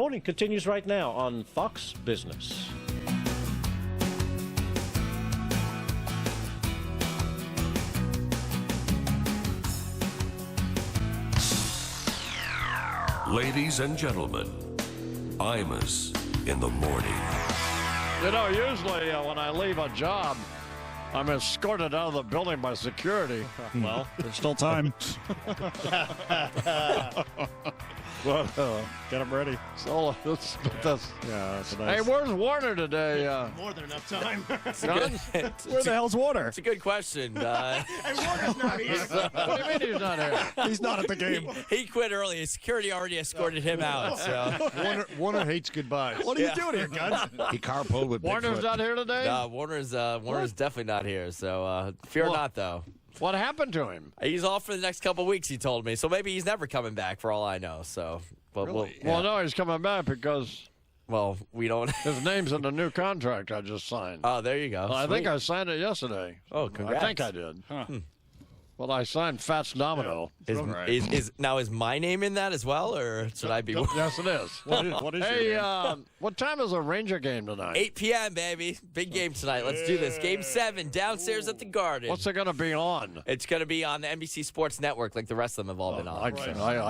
Morning continues right now on Fox Business. Ladies and gentlemen, Imus in the morning. You know, usually when I leave a job, I'm escorted out of the building by security. Well, there's still time. Well, Get them ready. so that's That's hey, nice. where's Warner today? More than enough time. Where the hell's Warner? It's a good question. And Warner's not here. What do you mean he's not here? He's not at the game. He quit early. Security already escorted him out. So Warner hates goodbyes. What are you doing here, Gus? He carpooled with Warner's Bigfoot. not here today? Warner's definitely not here. So fear not, though. What happened to him? He's off for the next couple weeks. He told me. So maybe he's never coming back, for all I know. So, but Well, no, he's coming back because we don't. his name's in the new contract I just signed. Oh, there you go. I think Sweet. I signed it yesterday. Oh, congrats. I think I did. Well, I signed Fats Domino. Is my name in that as well, or should I be? Yes, it is. What is Hey, your name? what time is the Ranger game tonight? 8 p.m., baby. Big game tonight. Let's do this. Game 7 downstairs at the Garden. What's it going to be on? It's going to be on the NBC Sports Network like the rest of them have all been on. I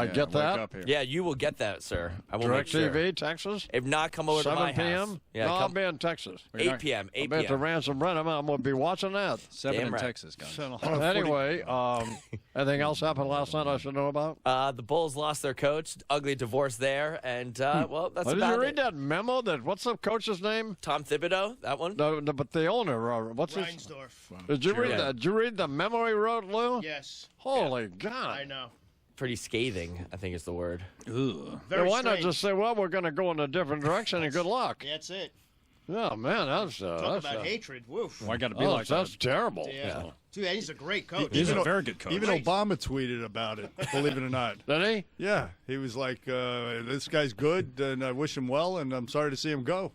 get Wake that. up here. Yeah, you will get that, sir. I will make Direct sure. TV, Texas? If not, come over to 7 my p.m.? house. Yeah, no, I'll come be in Texas. 8 p.m. I'll 8 be at the p.m. Ransom Rent. I'm going to be watching that. 7 Damn in right. Texas, Gus. Anyway, anything else happened last night I should know about? The Bulls lost their coach. Ugly divorce there. And, well, that's Did about you read it. that memo? What's the coach's name? Tom Thibodeau, that one? No, but the owner. What's his? Reinsdorf. Did you read Yeah. that? Did you read the memo he wrote, Lou? Yes. Holy God! I know. Pretty scathing, I think is the word. Very Yeah, why not strange. just say, well, we're going to go in a different direction and good luck? That's it. Yeah, man, that's Talk about hatred. Woof. Why got to be oh, like that's that? terrible. Yeah. Dude, he's a great coach. He's a very good coach. Even Obama tweeted about it, believe it or not. Did he? Yeah, he was like, this guy's good, and I wish him well, and I'm sorry to see him go.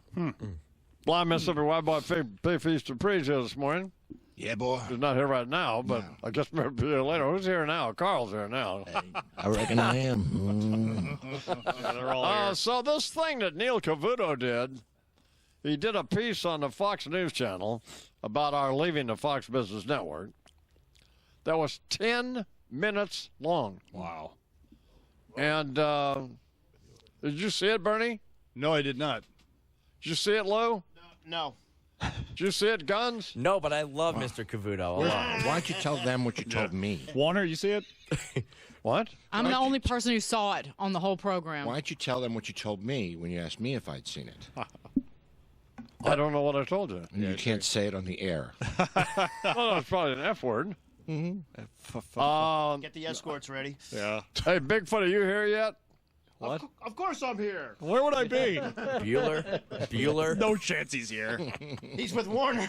Blind Mississippi White Boy Pay Feast of Praise here this morning. Yeah, boy. He's not here right now, but I guess maybe later. Who's here now? Carl's here now. I reckon I am. So this thing that Neil Cavuto did, he did a piece on the Fox News Channel about our leaving the Fox Business Network that was 10 minutes long. Wow. And did you see it, Bernie? No, I did not. Did you see it, Lou? No. Did you see it, Guns? No, but I love Mr. Cavuto a lot. Why'd you tell them what you told me? Warner, you see it? What? I'm the only person who saw it on the whole program. Why'd you tell them what you told me when you asked me if I'd seen it? I don't know what I told you. You can't say it on the air. Well, that's probably an F word. Get the escorts ready. Yeah. Hey, Bigfoot, are you here yet? What? Of course I'm here. Where would I be? Bueller. No chance he's here. He's with Warner.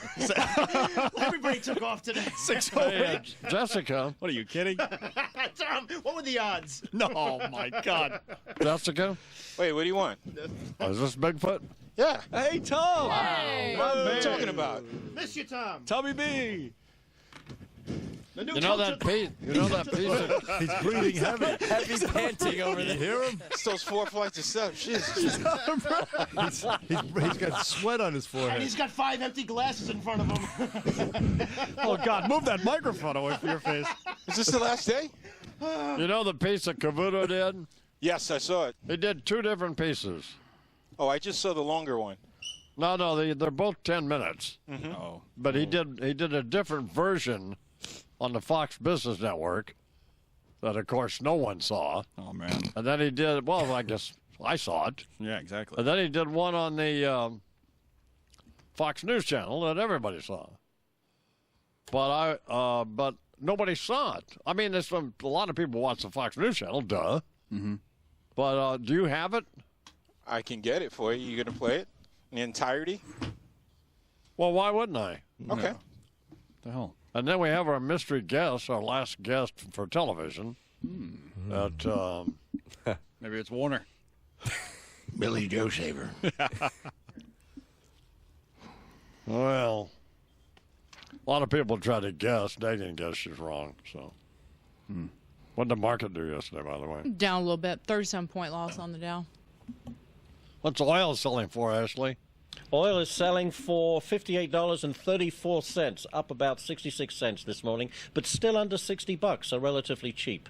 Everybody took off today. Hey, Jessica. What are you kidding? Tom, what were the odds? No, oh my God. Jessica? Wait, what do you want? Is this Bigfoot? Yeah. Hey, Tom. Hey. What are you talking about? Miss you, Tom. Tommy B. The new You know coach that of- piece? You know that piece? He's breathing heavy. Heavy panting over there. Hear him? It's those 4 flights of steps. Jesus. He's got sweat on his And forehead. he's got 5 empty glasses in front of him. Oh, God, move that microphone away from your face. Is this the last day? You know the piece that Cavuto did? Yes, I saw it. He did 2 different pieces. Oh, I just saw the longer one. No, they're both 10 minutes. Oh. But he did a different version on the Fox Business Network that, of course, no one saw. Oh, man. And then he did, well, I guess I saw it. Yeah, exactly. And then he did one on the Fox News Channel that everybody saw. But nobody saw it. I mean, a lot of people watch the Fox News Channel, duh. Mm-hmm. But do you have it? I can get it for you. You going to play it in the entirety? Well, why wouldn't I? Okay. The hell? And then we have our mystery guest, our last guest for television. That Maybe it's Warner. Billy Joe Shaver. well, a lot of people try to guess. They didn't guess she's wrong. So, what did the market do yesterday, by the way? Down a little bit. 37-point loss on the Dow. What's oil selling for, Ashley? Oil is selling for $58.34, up about 66 cents this morning, but still under $60, so relatively cheap.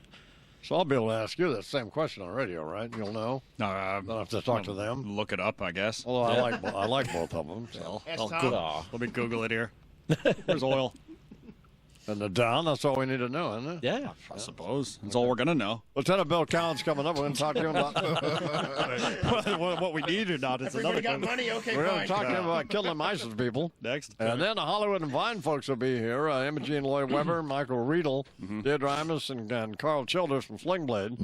So I'll be able to ask you that same question on radio, right? You'll know. Don't have to talk to them. Look it up, I guess. Although I like both of them. So. Let me Google it here. Where's oil? And the down, that's all we need to know, isn't it? Yeah. I suppose. That's all we're going to know. Lieutenant Bill Collins coming up. We're going to talk to him about what we need or not is Everybody another got question. money? Okay, We're going fine. to talk to him about killing ISIS people. Next. And then the Hollywood and Vine folks will be here. Imogene Lloyd Webber, Michael Riedel, Deirdre Imus, and Carl Childers from Fling Blade. I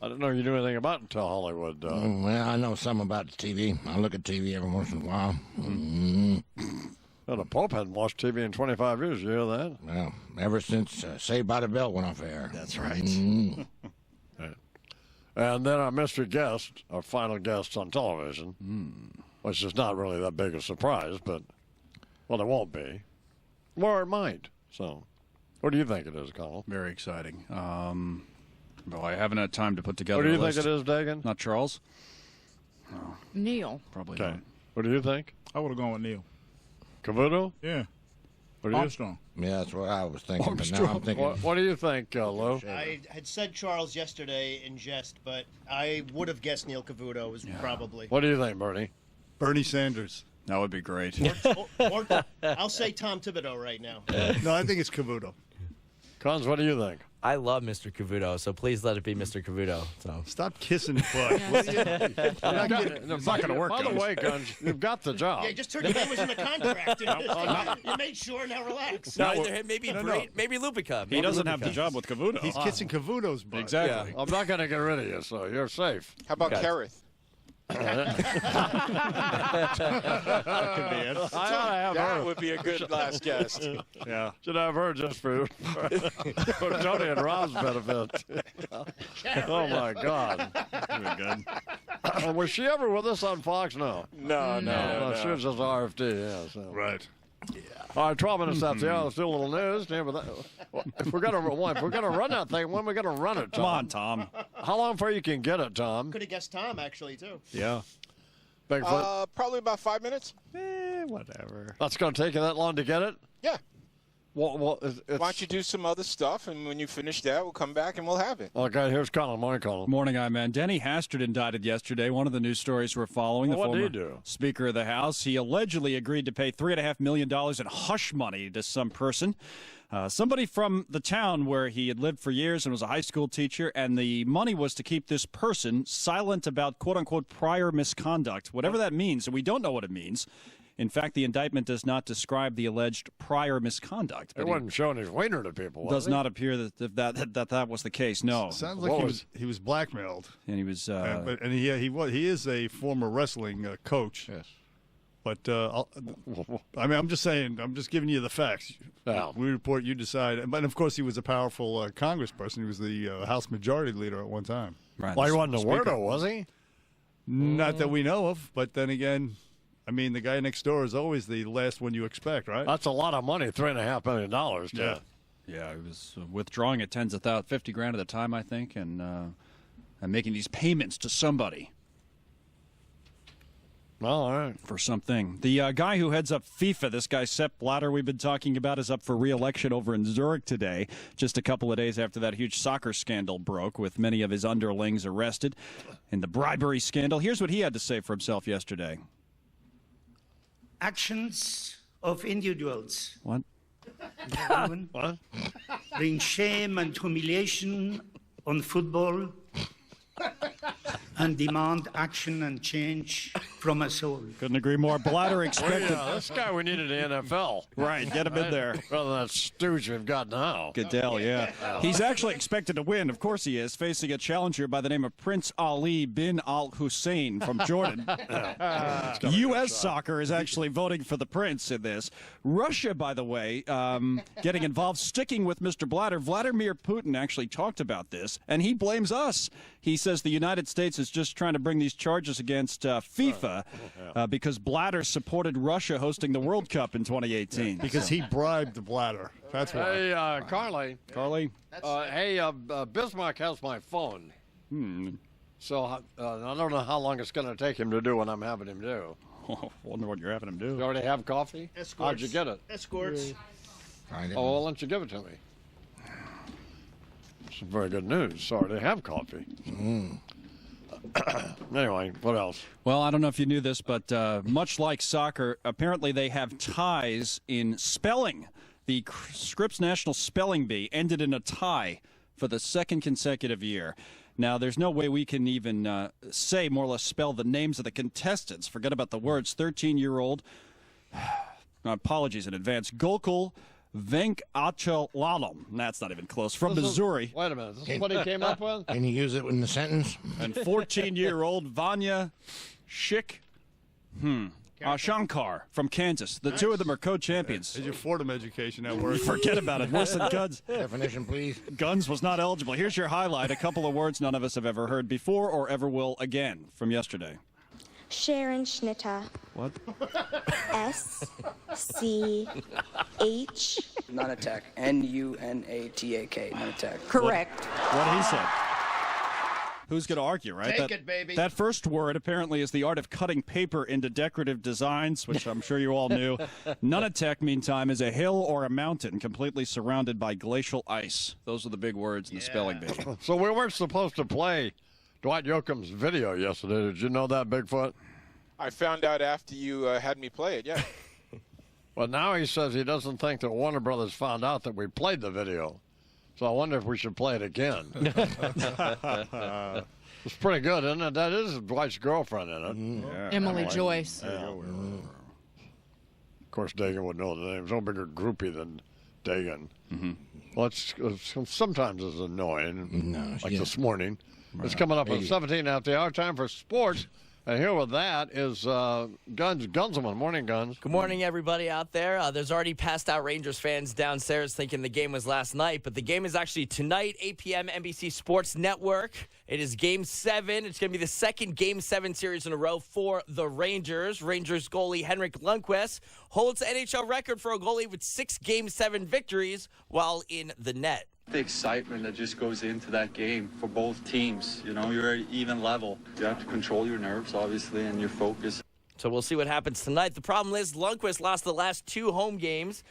didn't know you knew anything about until Hollywood. Well, I know some about the TV. I look at TV every once in a while. Well, the Pope hadn't watched TV in 25 years. You hear that? Well, ever since Saved by the Bell went off air. That's right. And then our mystery guest, our final guest on television, which is not really that big a surprise, but, well, it won't be. Or it might. So, what do you think it is, Colin? Very exciting. Well, I haven't had time to put together What do you a think list. it is, Dagan? Not Charles? Neil. Probably Okay. not. What do you think? I would have gone with Neil. Cavuto? Yeah. What do you, Armstrong. Yeah, that's what I was thinking. But now I'm thinking. what do you think, Lou? I had said Charles yesterday in jest, but I would have guessed Neil Cavuto was probably. What do you think, Bernie? Bernie Sanders. That would be great. Or I'll say Tom Thibodeau right now. No, I think it's Cavuto. Cons, what do you think? I love Mr. Cavuto, so please let it be Mr. Cavuto. So Stop kissing butt. It's not going to work. By the way, Cons, you've got the job. Yeah, just turned your name was in the contract. You made sure. Now relax. no, either him, maybe Brady, maybe Lupica. He doesn't have the job with Cavuto. He's kissing Cavuto's butt. Exactly. I'm not going to get rid of you, so you're safe. How about Okay. Kerith? That would be a good last guest. Yeah. Should have her just for Tony and Rob's benefit. Oh, my God. Good. Was she ever with us on Fox? No. No. She was just RFD, yeah. So. Right. All right, 12 minutes after the hour. Let's do a little news. Yeah, but if we're gonna run that thing, when are we gonna run it, Tom? Come on, Tom. How long before you can get it, Tom? Could have guessed Tom actually too. Yeah. Bigfoot. Probably about 5 minutes. Whatever. That's gonna take you that long to get it? Yeah. Well, it's, Why don't you do some other stuff, and when you finish that, we'll come back and we'll have it. Okay, here's Colin. Morning, Colin. Morning, man. Denny Hastert indicted yesterday. One of the news stories we're following. Well, the what did former he do? Speaker of the House. He allegedly agreed to pay $3.5 million in hush money to some person. Somebody from the town where he had lived for years and was a high school teacher, and the money was to keep this person silent about quote-unquote prior misconduct, whatever that means, and we don't know what it means. In fact, the indictment does not describe the alleged prior misconduct. He wasn't showing his wiener to people, was Does he? not appear that was the case. No, Sounds like he was blackmailed. and he was. And he is a former wrestling coach. Yes. But I'm just saying. I'm just giving you the facts. Yeah. We report, you decide. But of course, he was a powerful congressperson. He was the House Majority Leader at one time. Right, Well, he the wasn't a speaker. weirdo, was he? Not that we know of. But then again, I mean, the guy next door is always the last one you expect, right? That's a lot of money, $3.5 million. Yeah. Yeah, he was withdrawing at tens of thousands, $50,000 at a time, I think, and making these payments to somebody All right. for something. The guy who heads up FIFA, this guy Sepp Blatter we've been talking about, is up for re-election over in Zurich today, just a couple of days after that huge soccer scandal broke with many of his underlings arrested in the bribery scandal. Here's what he had to say for himself yesterday. Actions of individuals What? bring shame and humiliation on football and demand action and change from us all. Couldn't agree more. Blatter expected... This guy we needed in the NFL. Right, get him in there. Rather than that stooge we've got now. Goodell, yeah. He's actually expected to win. Of course he is, facing a challenger by the name of Prince Ali bin Al Hussein from Jordan. U.S. soccer is actually voting for the prince in this. Russia, by the way, getting involved, sticking with Mr. Blatter. Vladimir Putin actually talked about this, and he blames us. He says the United States is just trying to bring these charges against FIFA because Blatter supported Russia hosting the World Cup in 2018. Because he bribed Blatter. That's why. Hey, Carly. Carly? Hey, Bismarck has my phone. So I don't know how long it's going to take him to do what I'm having him do. Wonder what you're having him do. You already have coffee? Escorts. How'd you get it? Escorts. Oh, well, why don't you give it to me? It's very good news. Sorry, they have coffee. Anyway, what else? Well, I don't know if you knew this, but much like soccer, apparently they have ties in spelling. The Scripps National Spelling Bee ended in a tie for the second consecutive year. Now, there's no way we can even say, more or less spell the names of the contestants. Forget about the words. 13-year-old, apologies in advance, Gokul Venkatachalalam. That's not even close. From Missouri. Wait a minute. This is what he came up with? Can you use it in the sentence? And 14-year-old Vanya Shankar from Kansas. The two of them are co-champions. Is your Fordham education at work? Forget about it. Worse than Guns. Definition, please. Guns was not eligible. Here's your highlight. A couple of words none of us have ever heard before or ever will again from yesterday. Sharon Schnitta. What? S-C-H. Nunatak. N-U-N-A-T-A-K. Nunatak. Correct. What he said. Who's going to argue, right? Take it, baby. That first word apparently is the art of cutting paper into decorative designs, which I'm sure you all knew. Nunatak, meantime, is a hill or a mountain completely surrounded by glacial ice. Those are the big words in the spelling bee. So we weren't supposed to play Dwight Yoakam's video yesterday. Did you know that, Bigfoot? I found out after you had me play it, yeah. Well, now he says he doesn't think that Warner Brothers found out that we played the video. So I wonder if we should play it again. It's pretty good, isn't it? That is Dwight's girlfriend in it. Yeah, Emily Joyce. Of course, Dagan would know the name. There's no bigger groupie than Dagan. Well, sometimes it's annoying, like this morning. It's coming up at 17 after the hour. Time for sports. And here with that is Gunzelman. Morning, Guns. Good morning, everybody out there. There's already passed out Rangers fans downstairs thinking the game was last night, but the game is actually tonight, 8 p.m. NBC Sports Network. It is Game 7. It's going to be the second Game 7 series in a row for the Rangers. Rangers goalie Henrik Lundqvist holds the NHL record for a goalie with 6 Game 7 victories while in the net. The excitement that just goes into that game for both teams. You know, you're at even level. You have to control your nerves, obviously, and your focus. So we'll see what happens tonight. The problem is Lundqvist lost the last 2 home games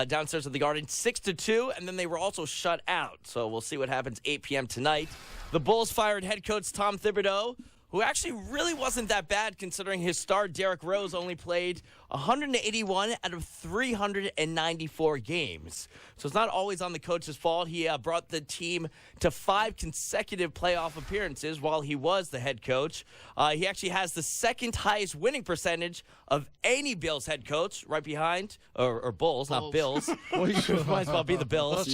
downstairs at the Garden, 6-2, and then they were also shut out. So we'll see what happens 8 p.m. tonight. The Bulls fired head coach Tom Thibodeau, who actually really wasn't that bad considering his star Derrick Rose only played 181 out of 394 games. So it's not always on the coach's fault. He brought the team to 5 consecutive playoff appearances while he was the head coach. He actually has the second highest winning percentage of any Bills head coach, right behind, or Bulls, not Bills. Might as well be the Bills.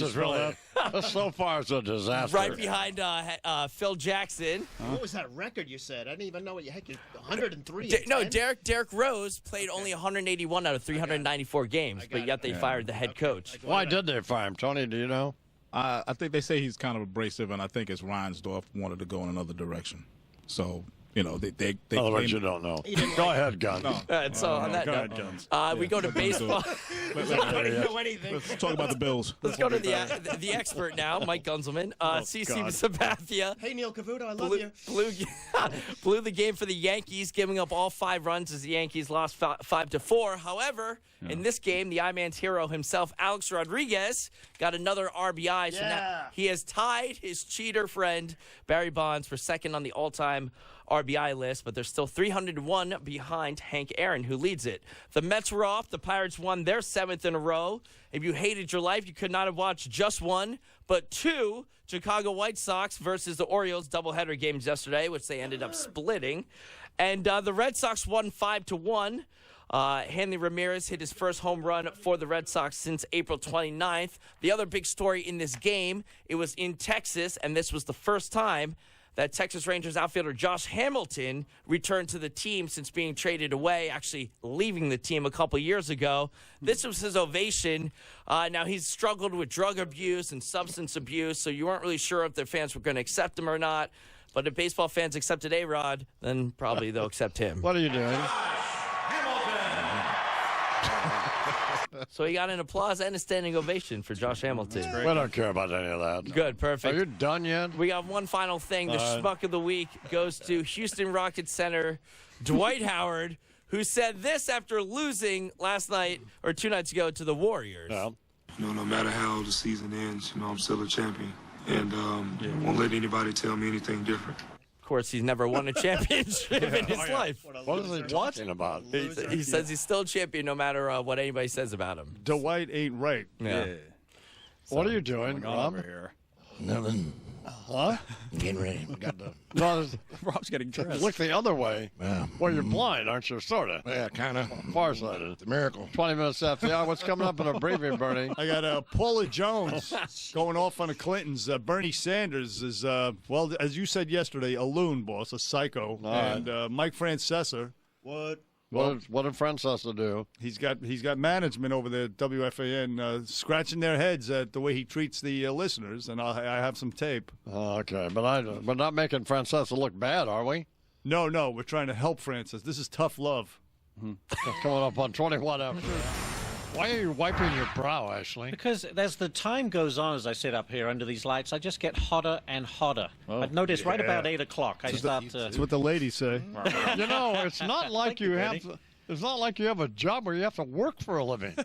So far, it's a disaster. Right behind Phil Jackson. What was that record you said? I didn't even know what you had. 103. Derrick Rose played only 181 out of 394 games, but yet they fired the head coach. Why did they fire him, Tony? Do you know? I think they say he's kind of abrasive, and I think it's Reinsdorf wanted to go in another direction. So, you know, they Otherwise, you don't know. Go ahead, Guns. So on that note, we go to baseball. Let's talk about the Bills. Let's go to the expert now, Mike Gunzelman. CC Sabathia. Hey, Neil Cavuto, I love you. Blew the game for the Yankees, giving up all 5 runs as the Yankees lost 5-4. However, in this game, the I-Man's hero himself, Alex Rodriguez, got another RBI. So now he has tied his cheater friend, Barry Bonds, for second on the all-time RBI list, but they're still 301 behind Hank Aaron, who leads it. The Mets were off. The Pirates won their 7th in a row. If you hated your life, you could not have watched just 1, but 2 Chicago White Sox versus the Orioles doubleheader games yesterday, which they ended up splitting. And the Red Sox won 5-1. Hanley Ramirez hit his first home run for the Red Sox since April 29th. The other big story in this game, it was in Texas, and this was the first time that Texas Rangers outfielder Josh Hamilton returned to the team since being traded away, actually leaving the team a couple years ago. This was his ovation. Now, he's struggled with drug abuse and substance abuse, so you weren't really sure if their fans were going to accept him or not. But if baseball fans accepted A-Rod, then probably they'll accept him. What are you doing? So he got an applause and a standing ovation for Josh Hamilton. We don't care about any of that. Good, perfect. Are you done yet? We got one final thing. The schmuck of the week goes to Houston Rockets center Dwight Howard, who said this after losing last night or 2 nights ago to the Warriors. Yeah. No matter how the season ends, I'm still a champion. And won't let anybody tell me anything different. Of course, he's never won a championship in his life. What is he talking about? He says he's still a champion no matter what anybody says about him. Dwight ain't right. Yeah. What are you doing, Rob? Over here. Nothing. Huh? Getting ready. Got the. No, Rob's getting dressed. look the other way. Yeah. Well, you're blind, aren't you? Sort of. Yeah, kind of. Farsighted. It's a miracle. 20 minutes after the hour. What's coming up in a briefing, Bernie? I got Paula Jones going off on the Clintons. Bernie Sanders is, well, as you said yesterday, a loon, boss, a psycho. Right. And Mike Francesa. What? What did Francesa do? He's got management over there at WFAN scratching their heads at the way he treats the listeners, and I have some tape. Okay, but we're not making Francesa look bad, are we? No, we're trying to help Francis. This is tough love. Coming up on 21 after. Why are you wiping your brow, Ashley? Because as the time goes on, as I sit up here under these lights, I just get hotter and hotter. I've noticed right about 8 o'clock, I start to... That's what the ladies say. You know, it's not like you have to. It's not like you have a job where you have to work for a living.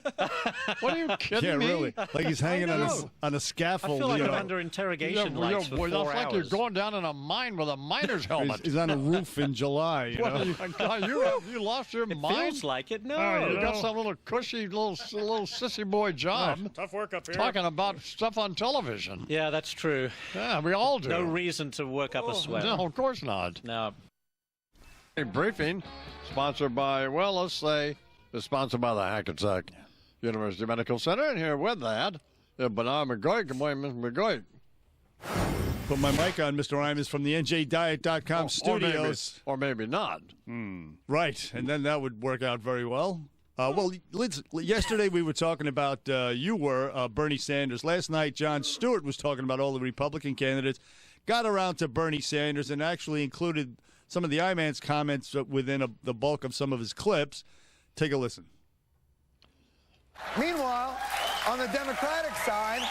What are you kidding me? Yeah, really. Like he's hanging on a scaffold. I feel like I'm under interrogation lights for 4 That's hours. like you're going down in a mine with a miner's helmet. He's on a roof in July. You lost your mind? Feels like it. No. You got some little cushy little sissy boy job. Tough work up here. Talking about stuff on television. Yeah, that's true. Yeah, we all do. No reason to work up a sweat. No, of course not. No. A briefing sponsored by, well, let's say, it's sponsored by the Hackensack University Medical Center. And here with that, Bernard McGoy. Good morning, Mr. McGoy. Put my mic on, Mr. Imus, from the NJDiet.com studios. Or maybe not. Right, and then that would work out very well. Well, yesterday we were talking about, Bernie Sanders. Last night, Jon Stewart was talking about all the Republican candidates. Got around to Bernie Sanders and actually included some of the I-Man's comments within the bulk of some of his clips. Take a listen. Meanwhile, on the Democratic side,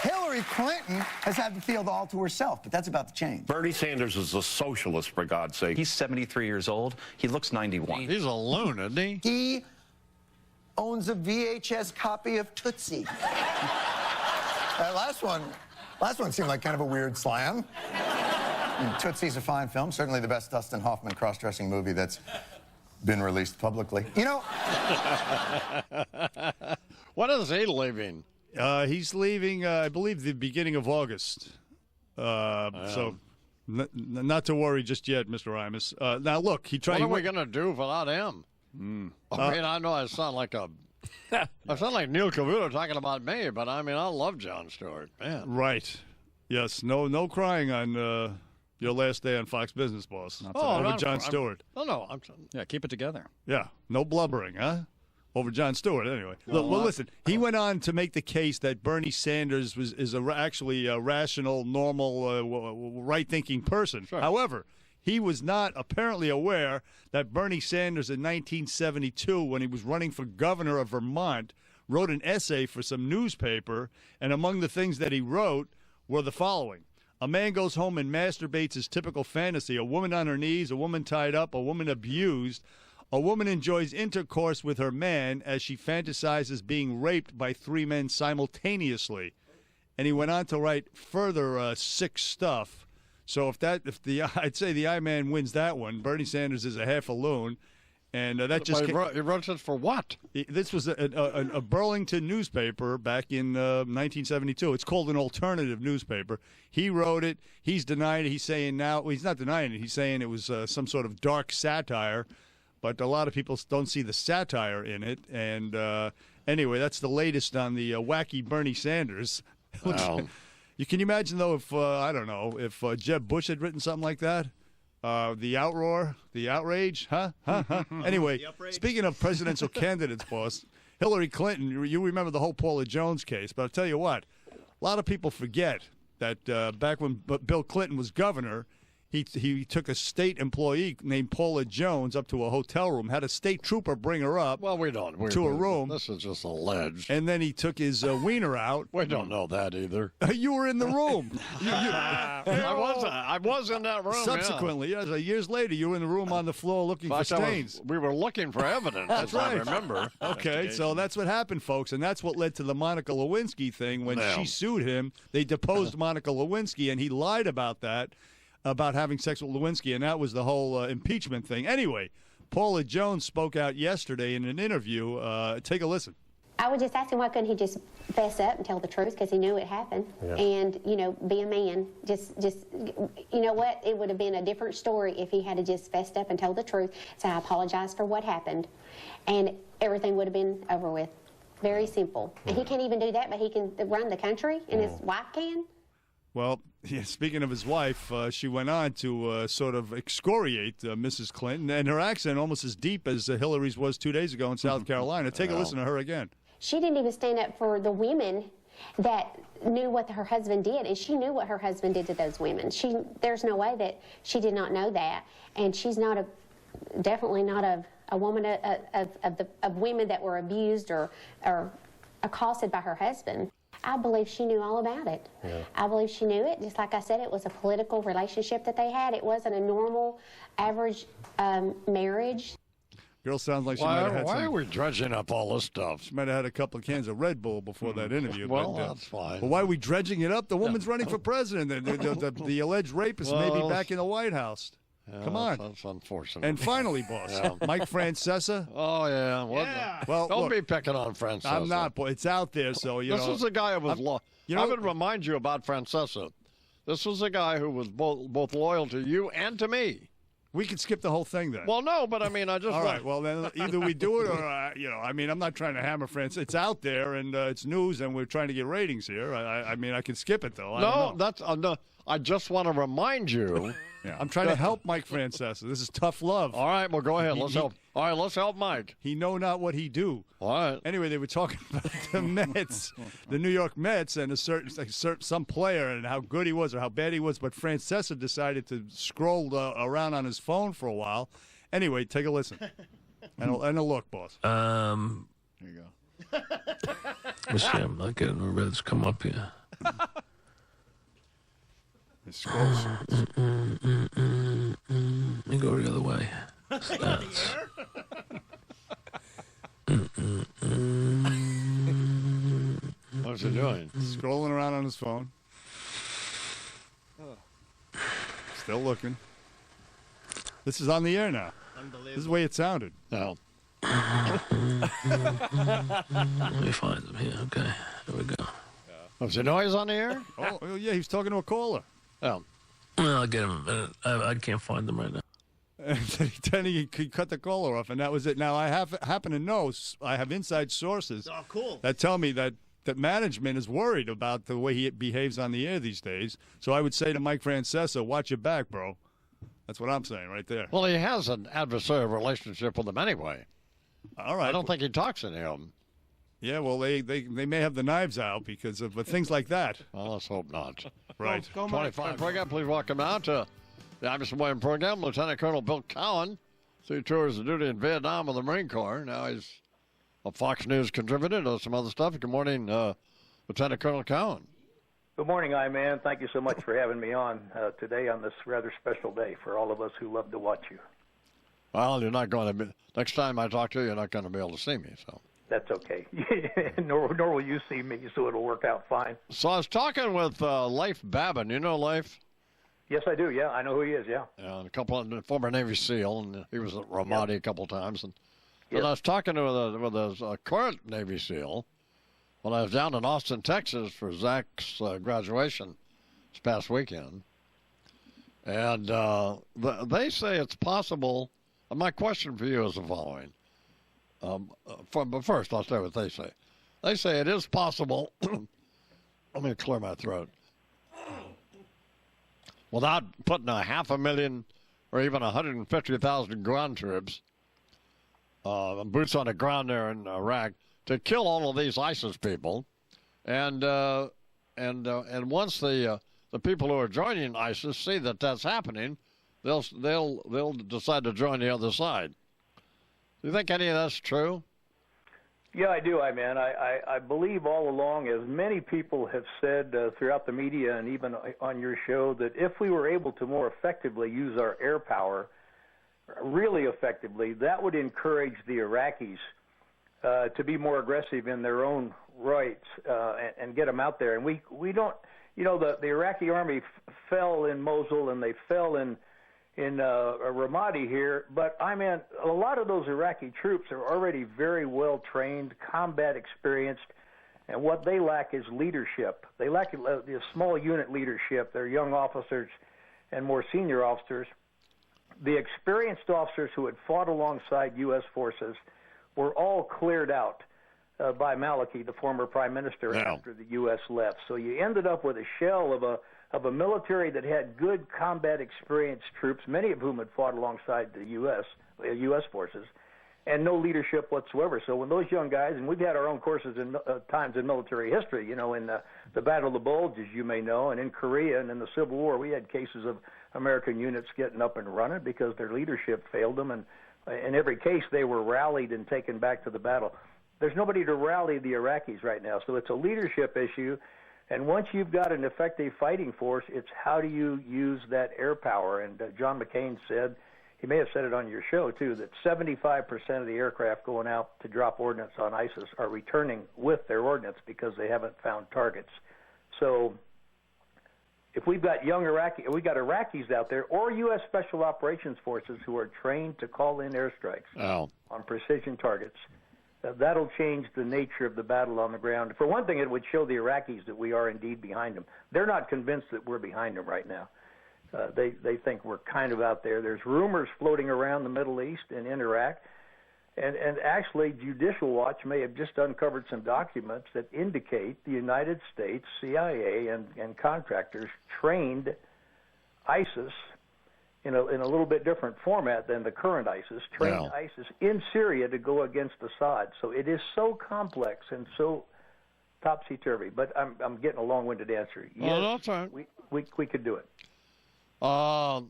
Hillary Clinton has had the field all to herself, but that's about to change. Bernie Sanders is a socialist, for God's sake. He's 73 years old. He looks 91. He's a loon, isn't he? He owns a VHS copy of Tootsie. That last one seemed like kind of a weird slam. Tootsie's a fine film, certainly the best Dustin Hoffman cross-dressing movie that's been released publicly. You know... When is he leaving? He's leaving, I believe, the beginning of August. So, not to worry just yet, Mr. Imus. Now, look, he tried... What are we going to do without him? I mean, I know I sound like Neil Cavuto talking about me, but I mean, I love Jon Stewart. Man. Right. Yes, no crying on... your last day on Fox Business, boss. Over Jon Stewart. No. Yeah, keep it together. Yeah, no blubbering, huh? Over Jon Stewart, anyway. Well, listen, he went on to make the case that Bernie Sanders is actually a rational, normal, right-thinking person. Sure. However, he was not apparently aware that Bernie Sanders in 1972, when he was running for governor of Vermont, wrote an essay for some newspaper, and among the things that he wrote were the following. A man goes home and masturbates his typical fantasy. A woman on her knees, a woman tied up, a woman abused. A woman enjoys intercourse with her man as she fantasizes being raped by 3 men simultaneously. And he went on to write further sick stuff. So I'd say the I-Man wins that one. Bernie Sanders is a half a loon. And that just he wrote this for what? This was a Burlington newspaper back in 1972. It's called an alternative newspaper. He wrote it. He's denying it. He's saying now he's not denying it. He's saying it was some sort of dark satire, but a lot of people don't see the satire in it. And anyway, that's the latest on the wacky Bernie Sanders. Wow. Can you imagine though if if Jeb Bush had written something like that? The outroar, the outrage, huh? Anyway, speaking of presidential candidates, boss, Hillary Clinton, you remember the whole Paula Jones case, but I'll tell you what, a lot of people forget that back when Bill Clinton was governor, He took a state employee named Paula Jones up to a hotel room, had a state trooper bring her up Well, we don't. to a room. This is just alleged. And then he took his wiener out. We don't know that either. You were in the room. I was in that room. Subsequently, years later, you were in the room on the floor looking for stains. We were looking for evidence, That's right. I remember. Okay, so that's what happened, folks, and that's what led to the Monica Lewinsky thing. When she sued him, they deposed Monica Lewinsky, and he lied about that, about having sex with Lewinsky, and that was the whole impeachment thing. Anyway, Paula Jones spoke out yesterday in an interview. Take a listen. I would just ask him, why couldn't he just fess up and tell the truth, because he knew it happened, and, be a man. Just, you know what? It would have been a different story if he had just fessed up and told the truth. So I apologize for what happened, and everything would have been over with. Very simple. And he can't even do that, but he can run the country, and his wife can? Well, speaking of his wife, she went on to sort of excoriate Mrs. Clinton, and her accent almost as deep as Hillary's was 2 days ago in South Carolina. Take a listen to her again. She didn't even stand up for the women that knew what her husband did, and she knew what her husband did to those women. There's no way that she did not know that, and she's definitely not a woman of women that were abused or accosted by her husband. I believe she knew all about it. Yeah. I believe she knew it. Just like I said, it was a political relationship that they had. It wasn't a normal, average marriage. Girl sounds like she might have had Why are we dredging up all this stuff? She might have had a couple of cans of Red Bull before that interview. Well, that's fine. But why are we dredging it up? The woman's running for president. The alleged rapist may be back in the White House. Yeah, Come on. That's unfortunate. And finally, boss, Mike Francesa. Oh, yeah. Well, don't be picking on Francesa. I'm not, boy. It's out there, so, This was the guy who was loyal. I would remind you about Francesa. This was a guy who was both loyal to you and to me. We could skip the whole thing then. Well, no, but I mean, I just... All right, well, then either we do it or, I mean, I'm not trying to hammer France. It's out there, and it's news, and we're trying to get ratings here. I mean, I can skip it, though. No, I just want to remind you... Yeah, I'm trying to help Mike Francesa. This is tough love. All right, well, go ahead. Let's help. All right, let's help Mike. He know not what he do. All right. Anyway, they were talking about the Mets, the New York Mets, and some player and how good he was or how bad he was. But Francesa decided to scroll around on his phone for a while. Anyway, take a listen and a look, boss. There you go. Let me see. I'm not getting the Reds come up here. Scrolls. Let me go the other way. Stats. What's he doing? Scrolling around on his phone. Still looking. This is on the air now. This is the way it sounded. No. Let me find them here. Okay, here we go. Was there noise on the air? Oh, yeah, he was talking to a caller. Oh. Well, I'll get him in a minute. I can't find them right now. And then he cut the caller off, and that was it. Now, I happen to know, I have inside sources that tell me that management is worried about the way he behaves on the air these days. So I would say to Mike Francesa, watch your back, bro. That's what I'm saying right there. Well, he has an adversarial relationship with them anyway. All right. I don't think he talks to him. Yeah, well, they may have the knives out because of things like that. Well, let's hope not. Right. 25 program, please welcome out to the Imus Morning program, Lieutenant Colonel Bill Cowan. 3 tours of duty in Vietnam with the Marine Corps. Now he's a Fox News contributor to some other stuff. Good morning, Lieutenant Colonel Cowan. Good morning, I-Man. Thank you so much for having me on today on this rather special day for all of us who love to watch you. Well, you're not going to be, next time I talk to you, you're not going to be able to see me, so. That's okay. nor will you see me, so it'll work out fine. So I was talking with Leif Babin. You know Leif? Yes, I do. Yeah, I know who he is. Yeah. And a couple of former Navy SEAL, and he was at Ramadi a couple times. And I was talking with a current Navy SEAL when I was down in Austin, Texas, for Zach's graduation this past weekend. And they say it's possible. My question for you is the following. But first, I'll say what they say. They say it is possible. Let me clear my throat. Without putting 500,000 or even 150,000 ground troops, boots on the ground there in Iraq, to kill all of these ISIS people, and once the the people who are joining ISIS see that that's happening, they'll decide to join the other side. Do you think any of that's true? Yeah, I do, man. I believe all along, as many people have said throughout the media and even on your show, that if we were able to more effectively use our air power, really effectively, that would encourage the Iraqis to be more aggressive in their own rights and get them out there. And we don't, the Iraqi army fell in Mosul and they fell in Ramadi here, but a lot of those Iraqi troops are already very well trained, combat experienced, and what they lack is leadership. They lack the small unit leadership. They're young officers and more senior officers. The experienced officers who had fought alongside U.S. forces were all cleared out by Maliki, the former prime minister, after the U.S. left. So you ended up with a shell of a military that had good combat experienced troops, many of whom had fought alongside the U.S. forces, and no leadership whatsoever. So when those young guys, and we've had our own courses in times in military history, in the Battle of the Bulge, as you may know, and in Korea and in the Civil War, we had cases of American units getting up and running because their leadership failed them, and in every case they were rallied and taken back to the battle. There's nobody to rally the Iraqis right now, so it's a leadership issue. And once you've got an effective fighting force, it's how do you use that air power? And John McCain said, he may have said it on your show too, that 75% of the aircraft going out to drop ordnance on ISIS are returning with their ordnance because they haven't found targets. So if we've got we've got Iraqis out there, or U.S. Special Operations Forces who are trained to call in airstrikes on precision targets, that'll change the nature of the battle on the ground. For one thing, it would show the Iraqis that we are indeed behind them. They're not convinced that we're behind them right now. They think we're kind of out there. There's rumors floating around the Middle East and in Iraq, and actually Judicial Watch may have just uncovered some documents that indicate the United States, CIA, and contractors trained ISIS in a little bit different format than the current ISIS, trained ISIS in Syria to go against Assad. So it is so complex and so topsy-turvy. But I'm getting a long-winded answer. Yes, no, that's all right. We could do it. Well,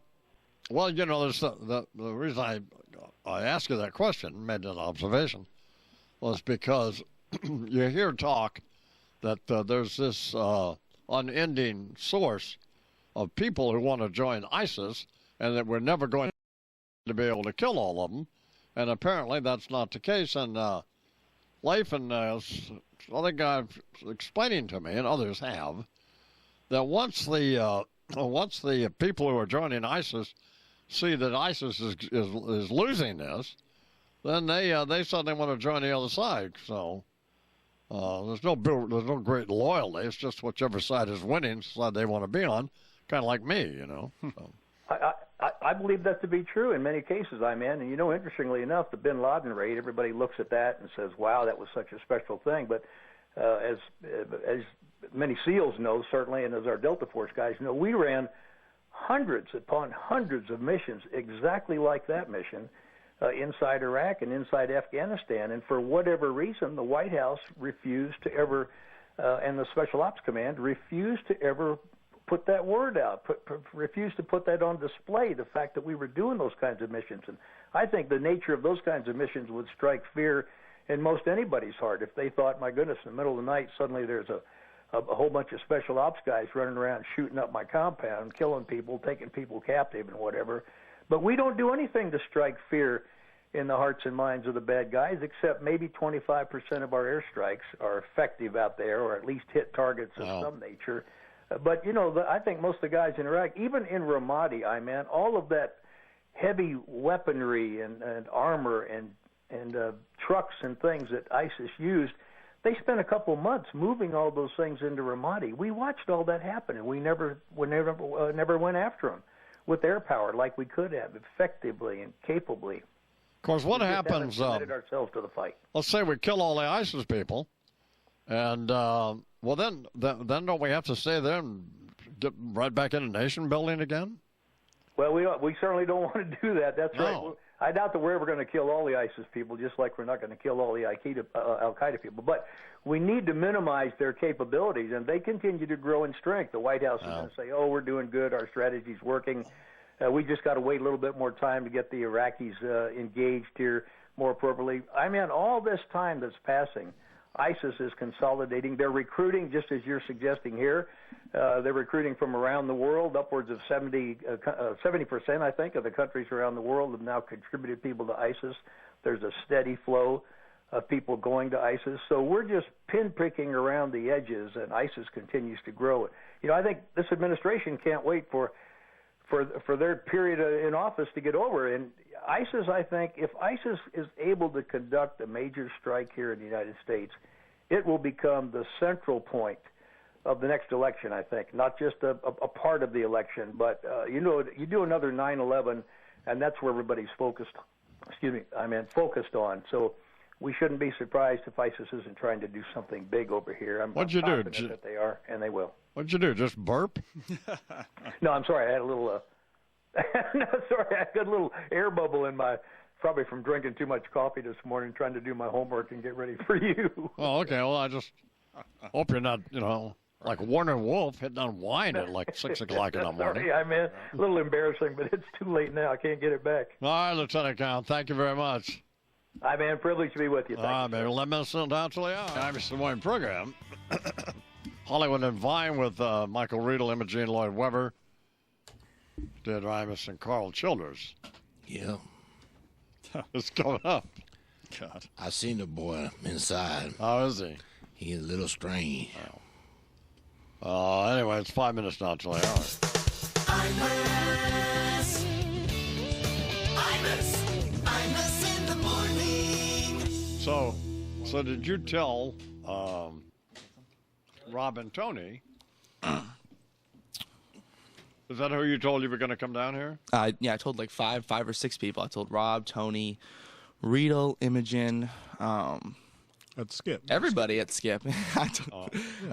there's the reason I asked you that question, made that observation, was because you hear talk that there's this unending source of people who want to join ISIS, and that we're never going to be able to kill all of them. And apparently that's not the case. And Leif and other guys explaining to me, and others have, that once the people who are joining ISIS see that ISIS is losing this, then they suddenly want to join the other side. So there's no great loyalty. It's just whichever side is winning, side they want to be on, kind of like me, So. I believe that to be true in many cases, and interestingly enough, the bin Laden raid, everybody looks at that and says, wow, that was such a special thing. But as many SEALs know, certainly, and as our Delta Force guys know, we ran hundreds upon hundreds of missions exactly like that mission inside Iraq and inside Afghanistan. And for whatever reason, the White House refused to ever, and the Special Ops Command refused to ever put that word out, refused to put that on display, the fact that we were doing those kinds of missions. And I think the nature of those kinds of missions would strike fear in most anybody's heart if they thought, my goodness, in the middle of the night, suddenly there's a whole bunch of special ops guys running around shooting up my compound, killing people, taking people captive and whatever. But we don't do anything to strike fear in the hearts and minds of the bad guys, except maybe 25% of our airstrikes are effective out there, or at least hit targets of some nature. But, I think most of the guys in Iraq, even in Ramadi, all of that heavy weaponry and armor and trucks and things that ISIS used, they spent a couple of months moving all those things into Ramadi. We watched all that happen, and we never went after them with air power like we could have, effectively and capably. Of course, what happens? Committed ourselves to the fight. Let's say we kill all the ISIS people, and then don't we have to stay there and get right back into nation building again? Well, we certainly don't want to do that. That's right. I doubt that we're ever going to kill all the ISIS people, just like we're not going to kill all the Al-Qaeda people. But we need to minimize their capabilities, and they continue to grow in strength. The White House is going to say, we're doing good, our strategy's working. We just got to wait a little bit more time to get the Iraqis engaged here more appropriately. I mean, all this time that's passing, ISIS is consolidating. They're recruiting, just as you're suggesting here. They're recruiting from around the world. Upwards of 70%, I think, of the countries around the world have now contributed people to ISIS. There's a steady flow of people going to ISIS. So we're just pinpricking around the edges, and ISIS continues to grow. You know, I think this administration can't wait for their period in office to get over. And ISIS, I think, if ISIS is able to conduct a major strike here in the United States, it will become the central point of the next election, I think, not just a part of the election. But, you do another 9/11, and that's where everybody's focused on. So we shouldn't be surprised if ISIS isn't trying to do something big over here. What'd you do? That they are, and they will. What'd you do, just burp? No, I'm sorry. I had a little I got a little air bubble in my, probably from drinking too much coffee this morning, trying to do my homework and get ready for you. Oh, okay. Well, I just hope you're not, like Warner Wolf hitting on wine at like 6 o'clock in the morning. Sorry, I mean, a little embarrassing, but it's too late now. I can't get it back. All right, Lieutenant Colonel, thank you very much. Hi, man. Privileged to be with you. All right, maybe 11 minutes down till the hour. I'm the morning program. Hollywood and Vine with Michael Riedel, Imogene Lloyd Webber, did Imus and Carl Childers. Yeah. It's coming up. God. I seen the boy inside. How is he? He's a little strange. Anyway, it's 5 minutes now till the hour. Imus in the morning. So did you tell Rob and Tony? Is that who you told you were going to come down here? Yeah, I told like five or six people. I told Rob, Tony, Riedel, Imogen, at Skip. Everybody at Skip.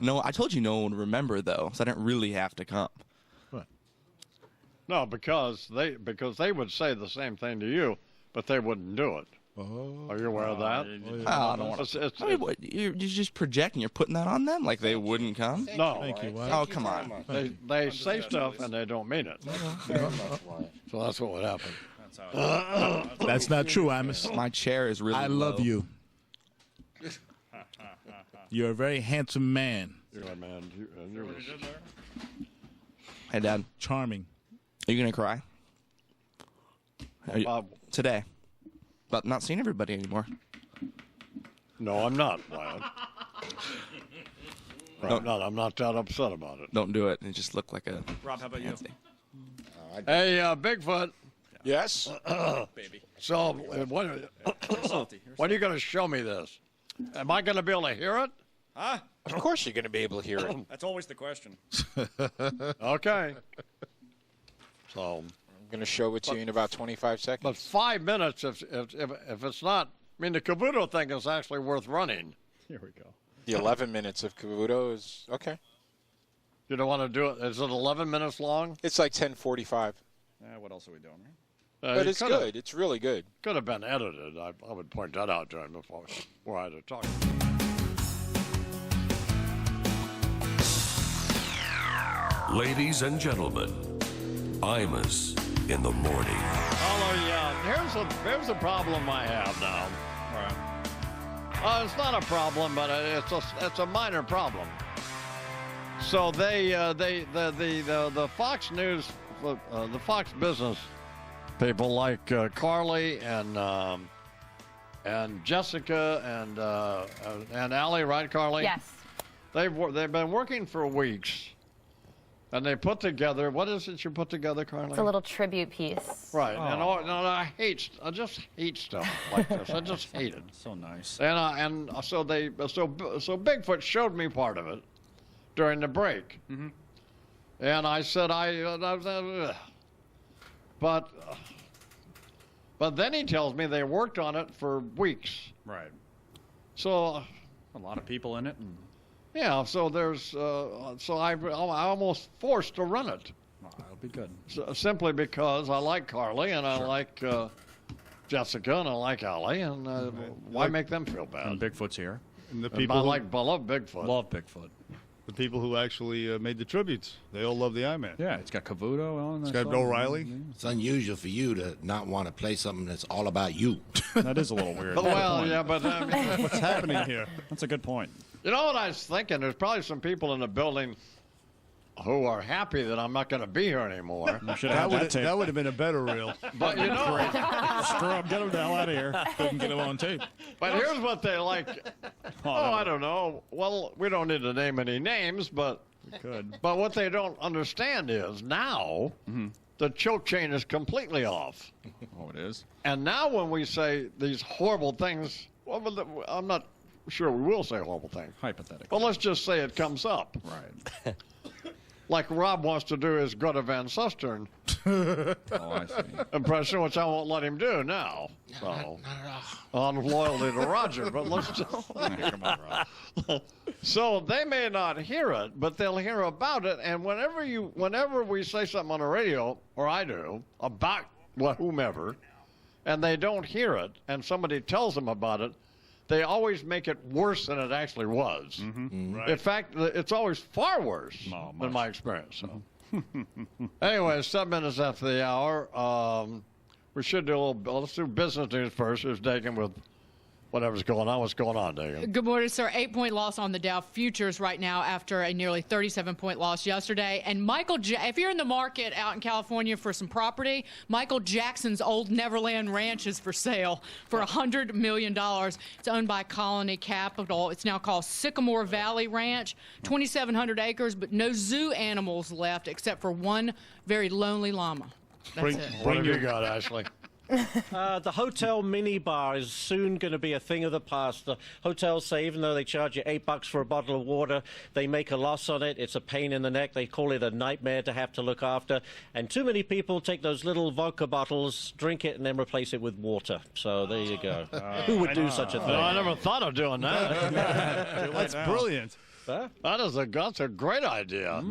No, I told you no one would remember though, so I didn't really have to come. What? No, because they would say the same thing to you, but they wouldn't do it. Are you aware of that? I don't want you're just projecting. You're putting that on them like they wouldn't come? No. Thank you. Oh, come on. They say stuff and they don't mean it. So that's what would happen. That's not true, Imus. My chair is really I love low. you. You're a very handsome man. You're a man. Hey, Dad. Charming. Are you going to cry? Today. About not seeing everybody anymore. No, I'm not, Ryan. I'm not that upset about it. Don't do it. It just looked like a... Rob, how about you? Hey, Bigfoot. Yes? Baby. So, when are you going to show me this? Am I going to be able to hear it? Huh? Of course you're going to be able to hear it. That's always the question. Okay. So... I'm going to show it to you in about 25 seconds. But 5 minutes, if it's not... I mean, the Cavuto thing is actually worth running. Here we go. The 11 minutes of Cavuto is... Okay. You don't want to do it? Is it 11 minutes long? It's like 10:45. What else are we doing, right? But it's good. It's really good. Could have been edited. I would point that out to him before I had to talk. Ladies and gentlemen, Imus in the morning. Here's a problem I have now. Right. It's not a problem, but it's a minor problem. So the Fox News, the Fox Business people like Carly and Jessica and Allie, right, Carly? Yes. They've been working for weeks. And they put together, what is it you put together, Carly? It's a little tribute piece. Right. Oh. And I just hate stuff like this. I just hate it. So nice. And so Bigfoot showed me part of it during the break. Mm-hmm. And I said, but then he tells me they worked on it for weeks. Right. So a lot of people in it. Yeah, so there's, so I'm almost forced to run it. That'll be good. Simply because I like Carly and I like Jessica and I like Allie, and why make them feel bad? And Bigfoot's here. And the people I love Bigfoot. Love Bigfoot. The people who actually made the tributes, they all love the Iman. Yeah, it's got Cavuto on. It's got Bill Riley. It's unusual for you to not want to play something that's all about you. That is a little weird. Well, yeah, but what's happening here? That's a good point. You know what I was thinking? There's probably some people in the building who are happy that I'm not going to be here anymore. That would have been a better reel. But you know, screw up, get him the hell out of here. Couldn't get him on tape. But here's what they like. I don't know. Well, we don't need to name any names, but But what they don't understand is now the choke chain is completely off. Oh, it is. And now when we say these horrible things, well, I'm not sure we will say horrible things. Hypothetically. But let's just say it comes up. Right. Like Rob wants to do his Greta Van Susteren I see. impression, which I won't let him do now. So, on loyalty to Roger, but let's just. Come on, Rob. So they may not hear it, but they'll hear about it. And whenever we say something on the radio, or I do, about whomever, and they don't hear it, and somebody tells them about it, they always make it worse than it actually was. Right. In fact, it's always far worse than my experience. So. Anyway, 7 minutes after the hour. We should do a little. Let's do business news first. Who's Dagan with whatever's going on? What's going on, Dagan? Good morning, sir. 8-point loss on the Dow futures right now after a nearly 37-point loss yesterday. And if you're in the market out in California for some property, Michael Jackson's old Neverland Ranch is for sale for $100 million. It's owned by Colony Capital. It's now called Sycamore Valley Ranch, 2,700 acres, but no zoo animals left except for one very lonely llama. That's it. What have you got, Ashley? The hotel minibar is soon going to be a thing of the past. The hotels say even though they charge you $8 for a bottle of water, they make a loss on it. It's a pain in the neck. They call it a nightmare to have to look after. And too many people take those little vodka bottles, drink it, and then replace it with water. So there you go. Who would do such a thing? I never thought of doing that. That's brilliant. Huh? That's a great idea.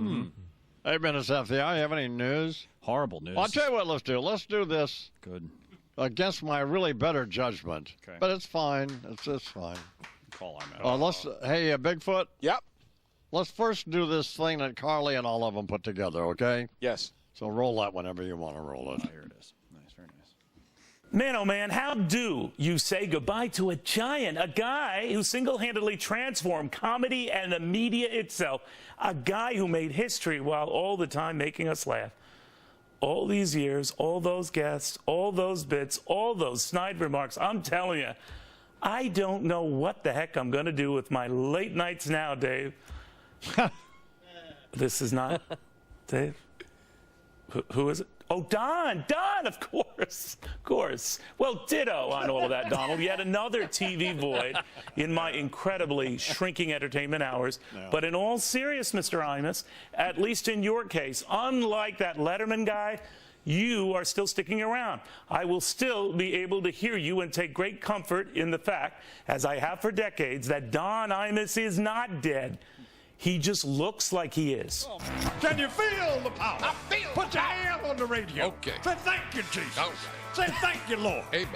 8 minutes after the hour. You have any news? Horrible news. Well, I'll tell you what, let's do. Let's do this. Good. Against my really better judgment. Okay. But it's fine. It's fine. Call him out. Hey, Bigfoot? Yep. Let's first do this thing that Carly and all of them put together, okay? Yes. So roll that whenever you want to roll it. Here it is. Nice, very nice. Man, oh man, how do you say goodbye to a giant, a guy who single-handedly transformed comedy and the media itself, a guy who made history while all the time making us laugh? All these years, all those guests, all those bits, all those snide remarks, I'm telling you, I don't know what the heck I'm going to do with my late nights now, Dave. This is not Dave. Who is it? Oh, Don, of course. Well, ditto on all of that, Donald. Yet another TV void in my incredibly shrinking entertainment hours. No. But in all seriousness, Mr. Imus, at least in your case, unlike that Letterman guy, you are still sticking around. I will still be able to hear you and take great comfort in the fact, as I have for decades, that Don Imus is not dead. He just looks like he is. Can you feel the power? I feel Put your hand on the radio. Okay. Say thank you, Jesus. Okay. Say thank you, Lord. Amen.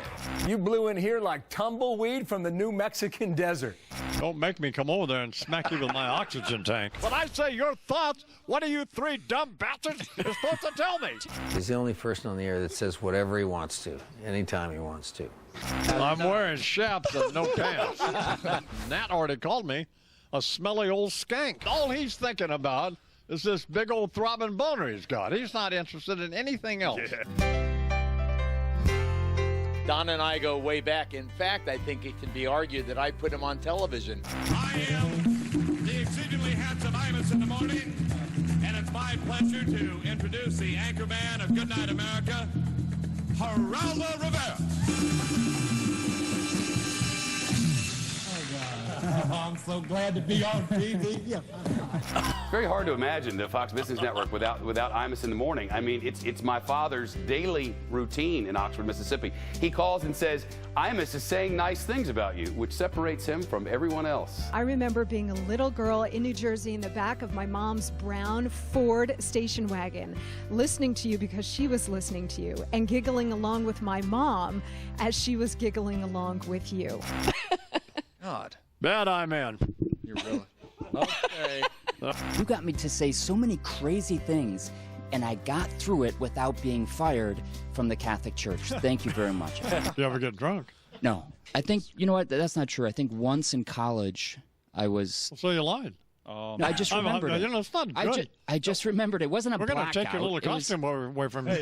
You blew in here like tumbleweed from the New Mexican desert. Don't make me come over there and smack you with my oxygen tank. When I say your thoughts, what are you three dumb bastards you're supposed to tell me? He's the only person on the air that says whatever he wants to, anytime he wants to. I'm wearing chaps and no pants. Nat already called me a smelly old skank. All he's thinking about is this big old throbbing boner he's got. He's not interested in anything else. Yeah. Don and I go way back. In fact, I think it can be argued that I put him on television. I am the exceedingly handsome Imus in the morning, and it's my pleasure to introduce the anchorman of Goodnight America, Geraldo Rivera. Oh, God. I'm so glad to be on TV. It's very hard to imagine the Fox Business Network without Imus in the morning. I mean, it's my father's daily routine in Oxford, Mississippi. He calls and says, Imus is saying nice things about you, which separates him from everyone else. I remember being a little girl in New Jersey in the back of my mom's brown Ford station wagon, listening to you because she was listening to you, and giggling along with my mom as she was giggling along with you. God. Bad eye man. You're really. Okay. You got me to say so many crazy things, and I got through it without being fired from the Catholic Church. Thank you very much. You ever get drunk? No. I think, you know what? That's not true. I think once in college, I was... So you lied. No, I just remembered it. You know, it's not good. I just remembered it. wasn't a We're blackout. going to take your little costume away from you.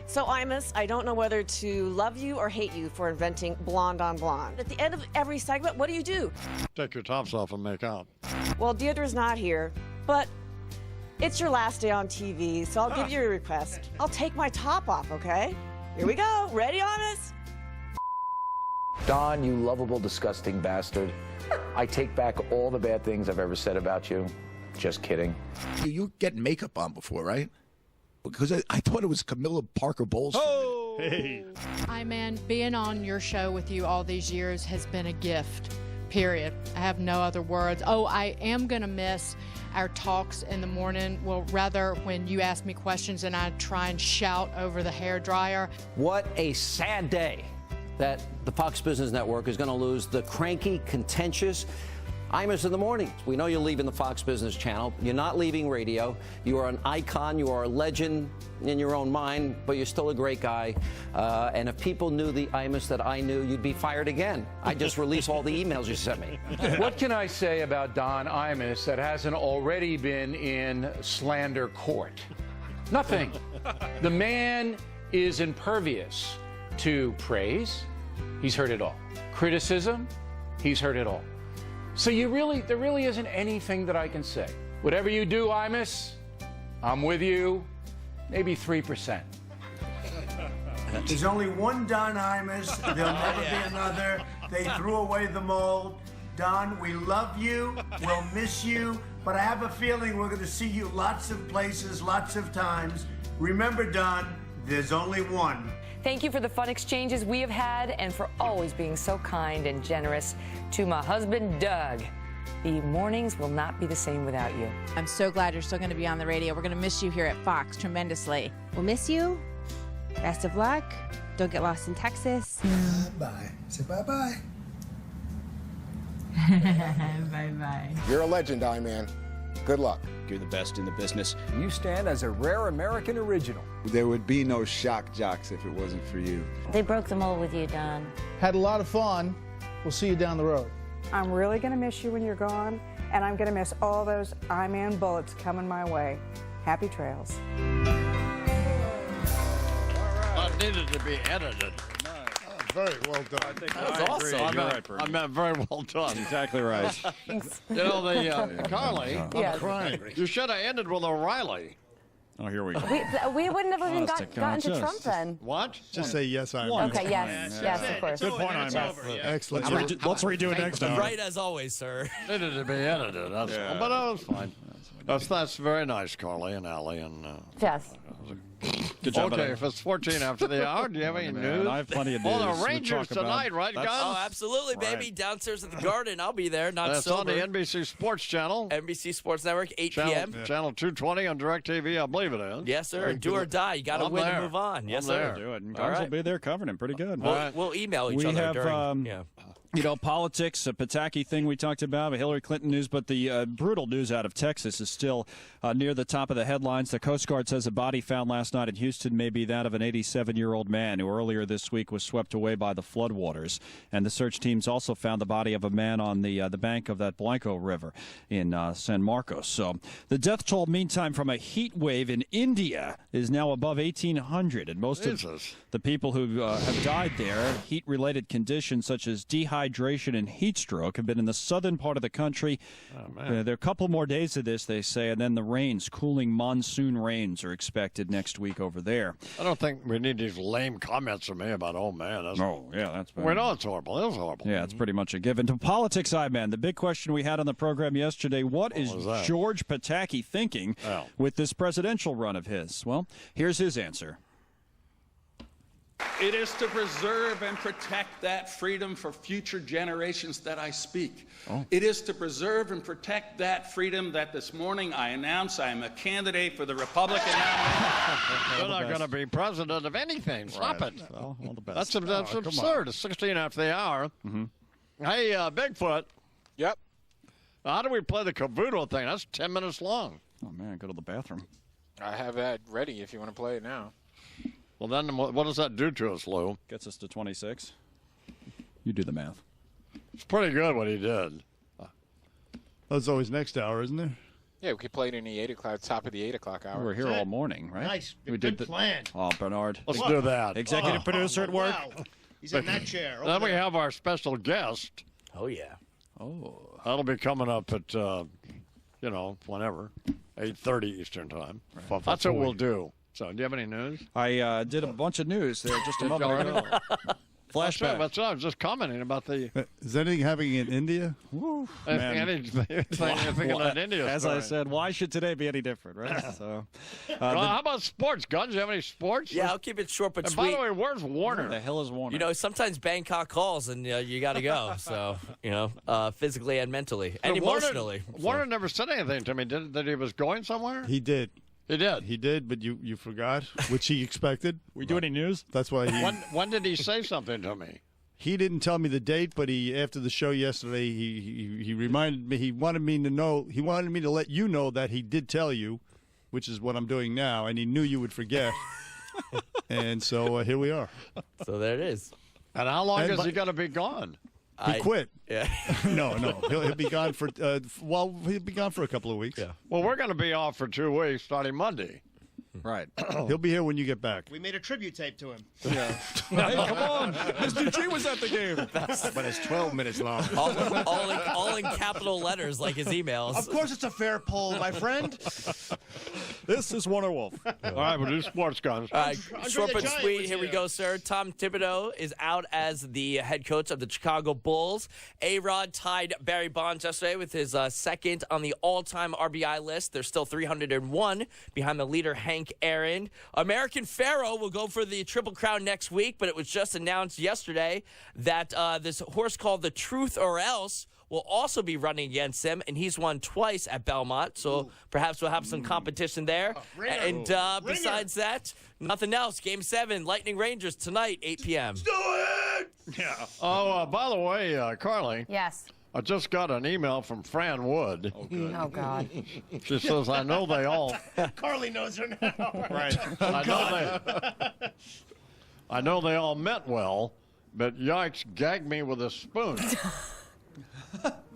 So, Imus, I don't know whether to love you or hate you for inventing blonde on blonde. At the end of every segment, what do? Take your tops off and make out. Well, Deirdre's not here, but it's your last day on TV, so I'll give you a request. I'll take my top off, okay? Here we go. Ready, Imus? Don, you lovable, disgusting bastard. I take back all the bad things I've ever said about you. Just kidding. You get makeup on before, right? Because I thought it was Camilla Parker Bowles. Oh! Hey. Man, being on your show with you all these years has been a gift, period. I have no other words. Oh, I am going to miss our talks in the morning. Well, rather, when you ask me questions and I try and shout over the hairdryer. What a sad day that the Fox Business Network is going to lose the cranky, contentious Imus in the morning. We know you're leaving the Fox Business Channel. You're not leaving radio. You are an icon. You are a legend in your own mind, but you're still a great guy. And if people knew the Imus that I knew, you'd be fired again. I just release all the emails you sent me. What can I say about Don Imus that hasn't already been in slander court? Nothing. The man is impervious to praise. He's heard it all. Criticism, he's heard it all. So there really isn't anything that I can say. Whatever you do, Imus, I'm with you. Maybe 3%. There's only one Don Imus. There'll never be another. They threw away the mold. Don, we love you. We'll miss you. But I have a feeling we're going to see you lots of places, lots of times. Remember, Don, there's only one. Thank you for the fun exchanges we have had and for always being so kind and generous to my husband, Doug. The mornings will not be the same without you. I'm so glad you're still going to be on the radio. We're going to miss you here at Fox tremendously. We'll miss you. Best of luck. Don't get lost in Texas. Bye. Say bye-bye. Bye-bye. You're a legend, I-Man. Good luck. You're the best in the business. You stand as a rare American original. There would be no shock jocks if it wasn't for you. They broke the mold with you, Don. Had a lot of fun. We'll see you down the road. I'm really going to miss you when you're gone, and I'm going to miss all those I-Man bullets coming my way. Happy trails. That needed to be edited. Very well done. I think that was awesome. I meant very well done. Exactly right. You know, Carly, Yes. I'm crying. You should have ended with O'Reilly. Oh, here we go. We wouldn't have even gotten to Trump then. What? Just say yes, I'm. Okay, yes, of course. Good point, I'm. Excellent. Let's redo it next time. Right as always, sir. Needed to be edited. But that was fine. That's very nice, Carly and Allie and. Yes. Good job. Okay, if it's 14 after the hour, do you have any news? I have plenty of news. Oh, the Rangers tonight, right, guys? Oh, absolutely, baby. Right. Downstairs at the Garden. I'll be there. Not That's sober. on the NBC Sports Channel. NBC Sports Network, 8 p.m. Channel 220 on DirecTV, I believe it is. Yes, sir. Do or die. You got to win and move on. Yes, sir. Do it. And guys will be there covering it pretty good. We'll email each other have, during. You know, politics, a Pataki thing we talked about, Hillary Clinton news, but the brutal news out of Texas is still near the top of the headlines. The Coast Guard says a body found last night in Houston may be that of an 87-year-old man who earlier this week was swept away by the floodwaters. And the search teams also found the body of a man on the bank of that Blanco River in San Marcos. So the death toll, meantime, from a heat wave in India is now above 1,800. And most of the people who have died there, heat-related conditions such as dehydration and heat stroke, have been in the southern part of the country. There are a couple more days of this, they say, and then the rains, cooling monsoon rains, are expected next week. week over there. I don't think we need these lame comments from me about, oh, man. That's that's bad. We know it's horrible. It was horrible. Yeah, it's pretty much a given. To politics, I-Man, the big question we had on the program yesterday, what is George Pataki thinking with this presidential run of his? Well, here's his answer. It is to preserve and protect that freedom for future generations that I speak. It is to preserve and protect that freedom that this morning I announced I am a candidate for the Republican nomination. You're not going to be president of anything. Stop it. Well, all the best. That's absurd. It's 16 after the hour. Hey, Bigfoot. Yep. How do we play the Cavuto thing? That's 10 minutes long. Oh, man, go to the bathroom. I have that ready if you want to play it now. Well, then what does that do to us, Lou? Gets us to 26. You do the math. It's pretty good what he did. That's always next hour, isn't there? Yeah, we could play it in the 8 o'clock, top of the 8 o'clock hour. We were here all morning, right? Nice. We Good plan. Oh, Bernard. Let's do that. Executive producer at work. Wow. He's in that chair. Then we have our special guest. Oh, yeah. Oh. That'll be coming up at, whenever, 8:30 Eastern time. Right. That's what we'll do. So, do you have any news? I did a bunch of news there just a moment ago. Flashback. That's what I was just commenting about the. Is anything happening in India? Woo, anything in India. As I said, why should today be any different, right? So, how about sports, Guns? Do you have any sports? Yeah, I'll keep it short but and sweet. By the way, where's Warner? Where the hell is Warner? You know, sometimes Bangkok calls and you got to go. So, physically and mentally and emotionally. Warner never said anything to me. That he was going somewhere? He did. He did. He did, but you forgot, which he expected. We do any news? That's why he. When did he say something to me? He didn't tell me the date, but after the show yesterday, he reminded me. He wanted me to know. He wanted me to let you know that he did tell you, which is what I'm doing now, and he knew you would forget. And so here we are. So there it is. And how long is he going to be gone? He quit. Yeah. No. He'll be gone for he'll be gone for a couple of weeks. Yeah. Well, we're going to be off for 2 weeks starting Monday. Right. He'll be here when you get back. We made a tribute tape to him. Yeah. Hey, come on. Mr. G was at the game. But it's 12 minutes long. all in capital letters like his emails. Of course it's a fair poll, my friend. This is Warner Wolf. All right, we'll do sports, Guns. All right, short but sweet. Here we go, sir. Tom Thibodeau is out as the head coach of the Chicago Bulls. A-Rod tied Barry Bonds yesterday with his second on the all-time RBI list. They're still 301 behind the leader, Hank Aaron. American Pharoah will go for the Triple Crown next week, but it was just announced yesterday that this horse called the Truth or Else will also be running against him, and he's won twice at Belmont, so perhaps we'll have some competition there. And besides that, nothing else. Game 7, Lightning Rangers tonight, 8 p.m. Do it! Yeah. Oh, by the way, Carly. Yes. I just got an email from Fran Wood. Oh, good. Oh, God. She says, I know they all... Carly knows her now. Right. I know they all meant well, but yikes, gagged me with a spoon.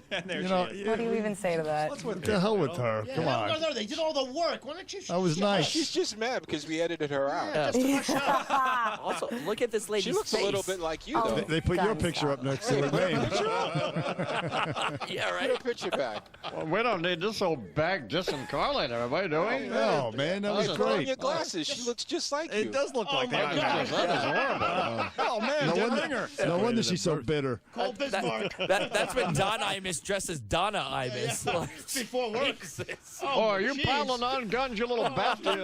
And there what do you even say to that? What the hell with her? Yeah, Come on. No, they did all the work. Why don't you? That was nice. She's just mad because we edited her out. Yeah, just took her shot. Also, look at this lady's She looks face. a little bit like you, though. They put your picture up next to her name. Yeah, right. Put a picture back. Well, we don't need this old bag dissing Carly and everybody, do we? No, man, that was Put on great. your glasses. She looks just like you. It does look like my that. God. That is horrible. Oh, man, No wonder she's so bitter. Call Bismarck. That's when Don Imus dresses Donna Imus. Before work. Oh, are you piling on, Guns, you little bastard?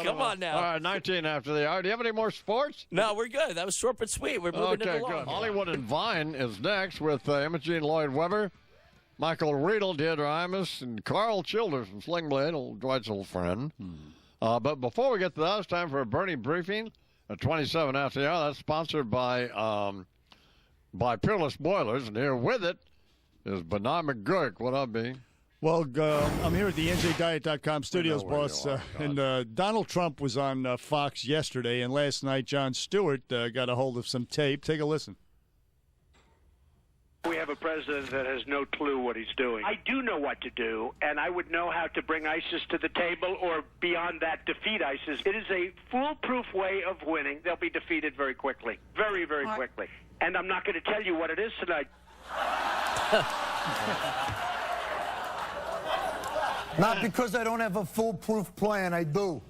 Come on now. All right, 19 after the hour. Do you have any more sports? No, we're good. That was short but sweet. We're moving it Okay, along. good. Hollywood and Vine is next with Imogene Lloyd-Webber, Michael Riedel, Deirdre Imus, and Carl Childers from Sling Blade, Dwight's old friend. But before we get to that, it's time for a Bernie briefing at 27 after the hour. That's sponsored by Peerless Boilers, and here with it is Benai McGurk. What up, B? Well, I'm here at the NJDiet.com studios, boss. And Donald Trump was on Fox yesterday, and last night Jon Stewart got a hold of some tape. Take a listen. We have a president that has no clue what he's doing. I do know what to do, and I would know how to bring ISIS to the table or beyond that, defeat ISIS. It is a foolproof way of winning. They'll be defeated very quickly, very, very quickly. And I'm not going to tell you what it is tonight. Not because I don't have a foolproof plan, I do.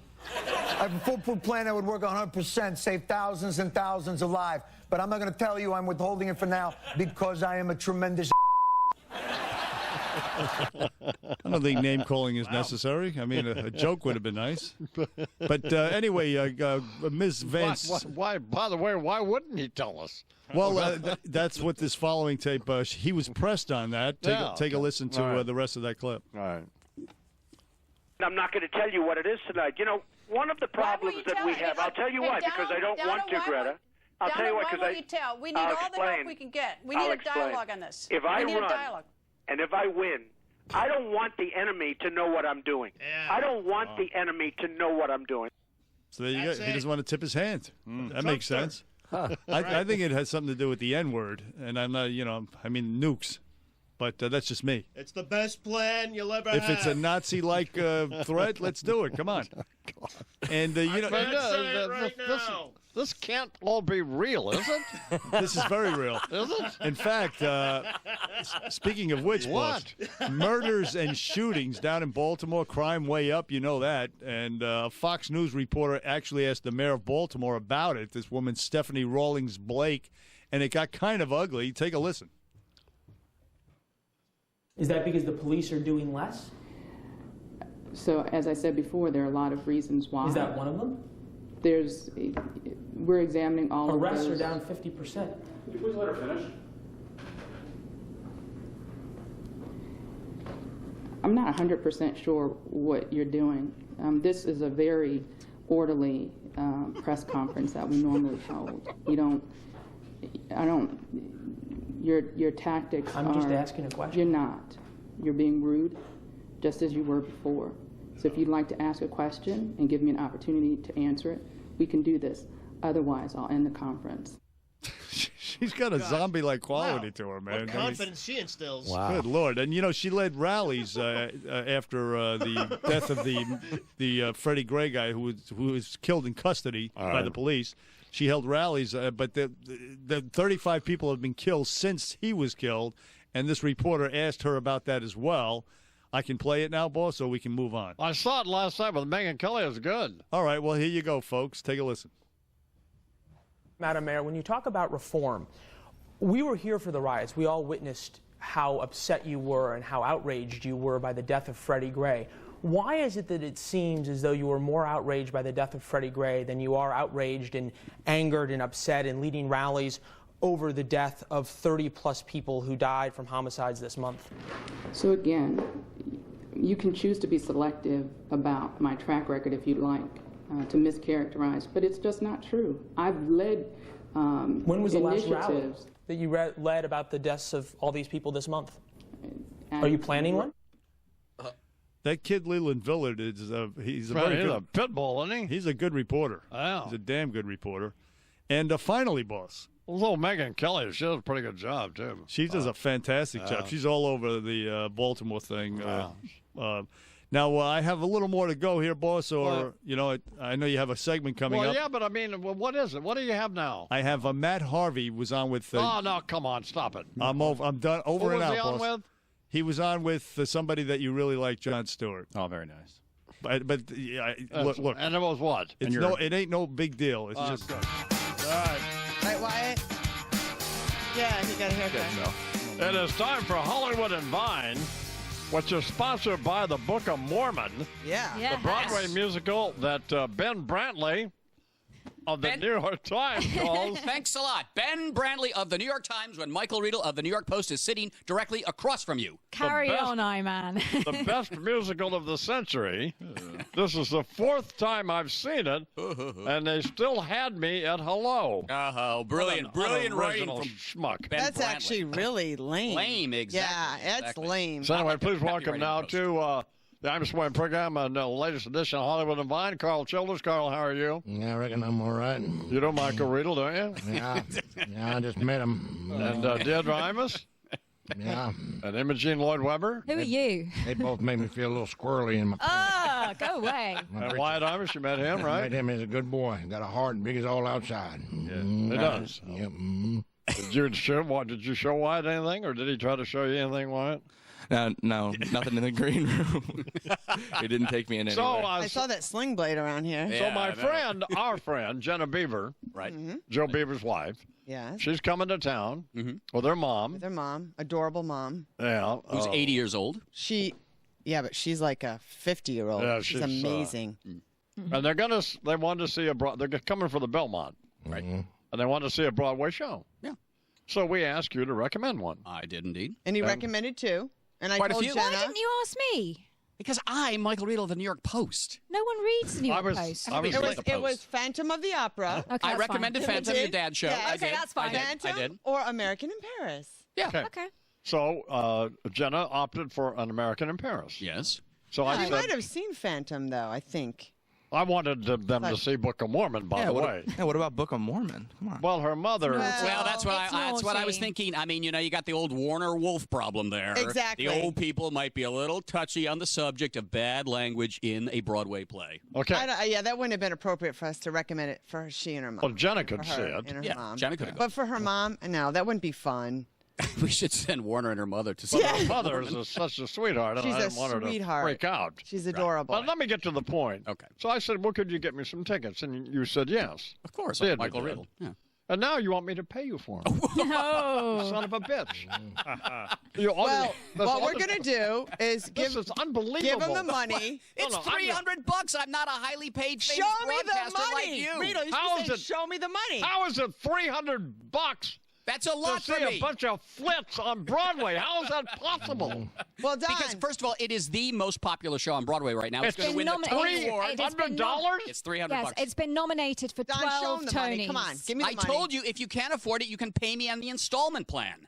I have a foolproof plan that would work 100%, save thousands and thousands of lives. But I'm not going to tell you. I'm withholding it for now because I am a tremendous. I don't think name calling is necessary. I mean, a joke would have been nice. But anyway, Ms. Vance. Why? By the way, why wouldn't he tell us? Well, that's what this following tape. He was pressed on that. Take a listen to the rest of that clip. All right. I'm not going to tell you what it is tonight. You know, one of the problems that we have. I'll tell you why. Because I don't want to, Greta. I'll tell you why. Because we need all the help we can get. We need a dialogue on this. If I we need run, a dialogue. and if I win, I don't want the enemy to know what I'm doing. Yeah. I don't want the enemy to know what I'm doing. So there you go. He doesn't want to tip his hand. That makes sense. I think it has something to do with the N-word, and I'm not, I mean nukes, but that's just me. It's the best plan you'll ever have. If it's a Nazi-like threat, let's do it. Come on. And this can't all be real, is it? This is very real. Is it? In fact, speaking of which, boss, murders and shootings down in Baltimore, crime way up, you know that. And a Fox News reporter actually asked the mayor of Baltimore about it, this woman, Stephanie Rawlings Blake, and it got kind of ugly. Take a listen. Is that because the police are doing less? So, as I said before, there are a lot of reasons why. Is that one of them? We're examining all of those. Arrests are down 50%. Could you please let her finish? I'm not 100% sure what you're doing. This is a very orderly press conference that we normally hold. Your tactics I'm just asking a question. You're not. You're being rude, just as you were before. So if you'd like to ask a question and give me an opportunity to answer it, we can do this. Otherwise, I'll end the conference. She's got a zombie-like quality to her, man. What confidence she instills. Wow. Good Lord. And, she led rallies after the death of the Freddie Gray guy who was killed in custody by the police. She held rallies, but the 35 people have been killed since he was killed, and this reporter asked her about that as well. I can play it now, boss, or we can move on. I saw it last night with Megyn Kelly. It was good. All right, well, here you go, folks. Take a listen. Madam Mayor, when you talk about reform, we were here for the riots. We all witnessed how upset you were and how outraged you were by the death of Freddie Gray. Why is it that it seems as though you were more outraged by the death of Freddie Gray than you are outraged and angered and upset and leading rallies over the death of 30-plus people who died from homicides this month? So again, you can choose to be selective about my track record if you'd like to mischaracterize, but it's just not true. I've led When was the last rally initiatives. that you led about the deaths of all these people this month? Are you planning one? That kid Leland Villard he's a he's very good a pit bull, isn't he? He's a good reporter. Wow. He's a damn good reporter. And finally, boss. Although Megyn Kelly, she does a pretty good job, too. She does a fantastic job. She's all over the Baltimore thing. Now, I have a little more to go here, boss, or, I know you have a segment coming up. Well, yeah, but I mean, what is it? What do you have now? I have Matt Harvey was on with... oh, no, come on, stop it. I'm done. Over and out, boss. Who was he on with? He was on with somebody that you really like, Jon Stewart. Oh, very nice. But look. And it was what? It ain't no big deal. It's just... Good. All right. Right, Wyatt? Yeah, he got a haircut. It is time for Hollywood and Vine, which is sponsored by the Book of Mormon. Yeah. The Broadway musical that Ben Brantley of the New York Times calls. Thanks a lot. Ben Brantley of the New York Times when Michael Riedel of the New York Post is sitting directly across from you. Carry on, I-Man. The best musical of the century. This is the fourth time I've seen it, and they still had me at hello. Oh, brilliant writing from schmuck. Ben That's Brantley. actually really lame. Lame, exactly. Yeah, it's lame. So anyway, please welcome now to the I'm Swim program and the latest edition of Hollywood and Vine, Carl Childers. Carl, how are you? Yeah, I reckon I'm all right. You know Michael Riedel, don't you? Yeah, I just met him. And Deirdre Imus? Yeah. And Imogene Lloyd Webber? Who are you? They both make me feel a little squirrely in my Oh, go away. And Wyatt Imus, you met him, right? Met him. He's a good boy. Got a heart big as all outside. Yeah, he does. Yep. Did you show Wyatt anything, or did he try to show you anything, Wyatt? No, nothing in the green room. He didn't take me in anywhere. I saw that sling blade around here. So my friend, our friend, Jenna Beaver, right? Joe Beaver's wife. Yes. She's coming to town with her mom. With her mom, adorable mom. Yeah. Who's 80 years old? Yeah, but she's like a 50-year-old. Yeah, she's amazing. And they wanted to see they're coming for the Belmont, right? And they wanted to see a Broadway show. Yeah. So we asked you to recommend one. I did indeed. And he recommended two. And I Quite a told few. Jenna. Why didn't you ask me? Because I'm Michael Riedel of the New York Post. No one reads the New York Post. It was Phantom of the Opera. Okay, I that's recommended fine. Phantom, your dad's show. Yeah, I okay, did. that's fine. I did. Phantom I did. or American in Paris. Yeah. Okay. So Jenna opted for An American in Paris. Yes. So I You said, might have seen Phantom, though, I think. I wanted them to see Book of Mormon, by the way. Yeah, what about Book of Mormon? Come on. Well, her mother. Well, that's what it's that's what I was naughty. thinking. I mean, you got the old Warner Wolf problem there. Exactly. The old people might be a little touchy on the subject of bad language in a Broadway play. Okay. Yeah, that wouldn't have been appropriate for us to recommend it for she and her mom. Well, Jenna could For see her it. and her Yeah, mom. Jenna could have But for her mom, no, that wouldn't be fun. We should send Warner and her mother to see. But her mother is such a sweetheart, and She's I a didn't want her to sweetheart. freak out. She's adorable. But let me get to the point. Okay. So I said, well, could you get me some tickets? And you said yes. Of course, Did, Michael you did. Riedel. Yeah. And now you want me to pay you for them. No. Son of a bitch. Well, what we're going to do is This is unbelievable. give him the money. It's $300. I'm not a highly paid famous Show me the broadcaster money. like you. Riedel, you How should is say, it- show me the money. How is it $300? That's a lot to for see me. a bunch of flits on Broadway. How is that possible? Well done. Because first of all, it is the most popular show on Broadway right now. It's It's going to win the been Tony nominated. Award. It's been $100? It's $300. Yes, it's been nominated for Don, 12 show him the Tonys. money. Come on, give me the I money. told you, if you can't afford it, you can pay me on the installment plan.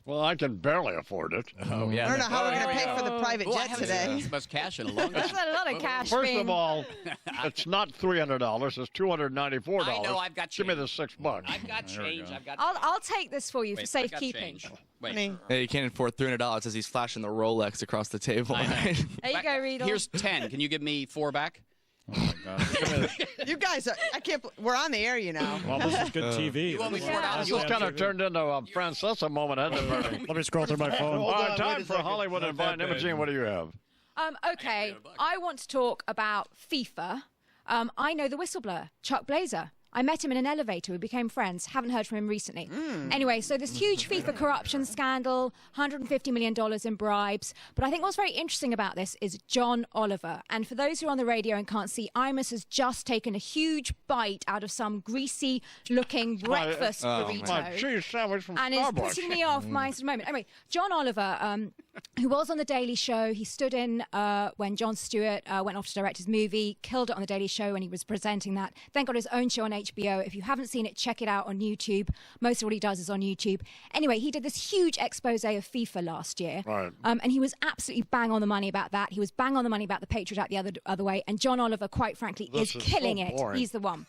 Well, I can barely afford it. Oh, yeah. I don't know how we're going to pay for the private Well, I jet haven't today. seen this much cash in a long That's time. a lot of cash. First being... of all, it's not $300. It's $294. I know, I've got Give me the change. $6. I've got change. I've got. I'll take this for you Wait, for I've got safekeeping. change. Wait. Honey, Hey, you can't afford $300 as he's flashing the Rolex across the table. Right? There you go, Riedel. Here's 10. Can you give me 4 back? you guys, I can't. We're on the air, you know. Well, this is good TV. You owe me $4. This just kind of turned into a Francesa moment, hasn't it, Bernie? Let me scroll through my phone. All right, time for Hollywood and Vine. Imogene, what do you have? Okay, I want to talk about FIFA. I know the whistleblower, Chuck Blazer. I met him in an elevator. We became friends. Haven't heard from him recently. Anyway, so this huge FIFA corruption scandal, $150 million in bribes. But I think what's very interesting about this is John Oliver. And for those who are on the radio and can't see, Imus has just taken a huge bite out of some greasy-looking breakfast burrito. My cheese sandwich from And is Starbucks. putting me off my moment. Anyway, John Oliver, who was on The Daily Show, he stood in when Jon Stewart went off to direct his movie, killed it on The Daily Show when he was presenting that, then got his own show on HBO. If you haven't seen it, check it out on YouTube. Most of what he does is on YouTube. Anyway, he did this huge expose of FIFA last year. Right. And he was absolutely bang on the money about that. He was bang on the money about the Patriot Act the other way. And John Oliver, quite frankly, This is is killing so it. boring. He's the one.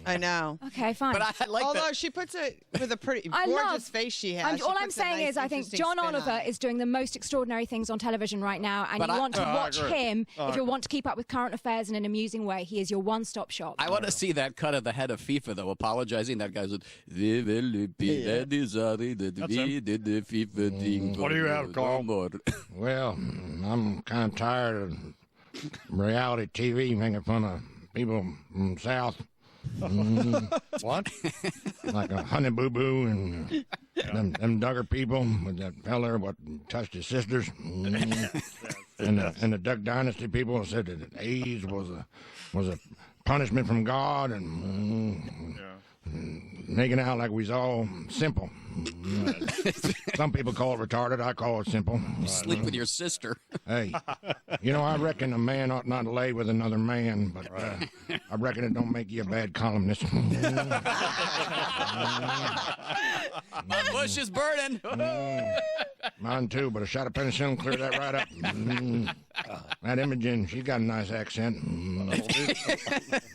I know. Okay, fine. But I like Although that. she puts it with a pretty I gorgeous love- face she has. She all I'm puts a saying nice, is I think interesting John spin on Oliver it. is doing the most extraordinary things on television right now, and But you I- want to I watch agree. him I if you agree. want to keep up with current affairs in an amusing way. He is your one-stop shop. I want to see that cut of the head of FIFA, though, apologizing. That guy's with, "We will be very sorry that we did the FIFA thing." What do you have, Carl? Well, I'm kind of tired of reality TV making fun of people from the South. What? Like a Honey Boo Boo and them Duggar people with that feller what touched his sisters. And the Duck Dynasty people said that AIDS was a punishment from God and making out like we was all simple. Some people call it retarded. I call it simple. Sleep with your sister. Hey, I reckon a man ought not to lay with another man, but I reckon it don't make you a bad columnist. My bush is burning. Mine too, but a shot of penicillin clear that right up. That Imogen, she's got a nice accent.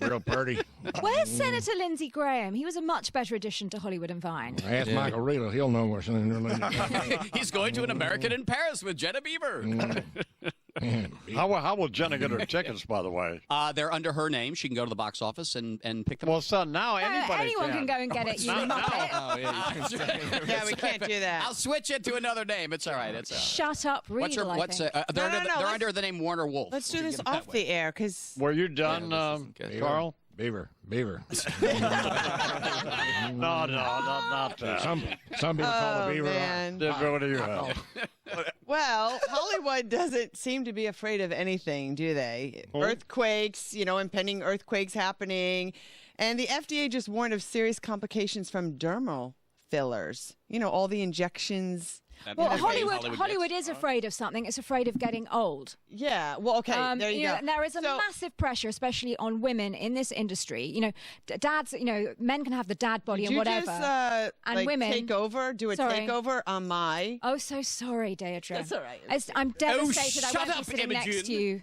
Real pretty. Where's Senator Lindsey Graham? He was a much better addition to Hollywood and Vine. Ask Michael Riedel, he'll know where something. He's going to An American in Paris with Jenna Beaver. How will Jenna get her tickets, by the way? They're under her name. She can go to the box office and pick them up. Well, son, now anyone can go and get it. You muppet. Oh, Yeah, we can't do that. I'll switch it to another name. It's all right. It's all right. Shut up, Riedel. They're under the name Warner Wolf. Let's do this off the air, because... Were you done, Carl? Beaver. No, not that. Some people call it beaver. Man. What do you have? Well, Hollywood doesn't seem to be afraid of anything, do they? Oh. Earthquakes, impending earthquakes happening. And the FDA just warned of serious complications from dermal fillers. All the injections. Well, Hollywood is afraid of something. It's afraid of getting old. Yeah. Well, okay. There you go. And there is a massive pressure, especially on women in this industry. Dads. Men can have the dad body and whatever. Just, and women take over. Do a takeover on my. Oh, so sorry, Deirdre. That's all right. I'm devastated. I shut won't up, be sitting Imogen. next to you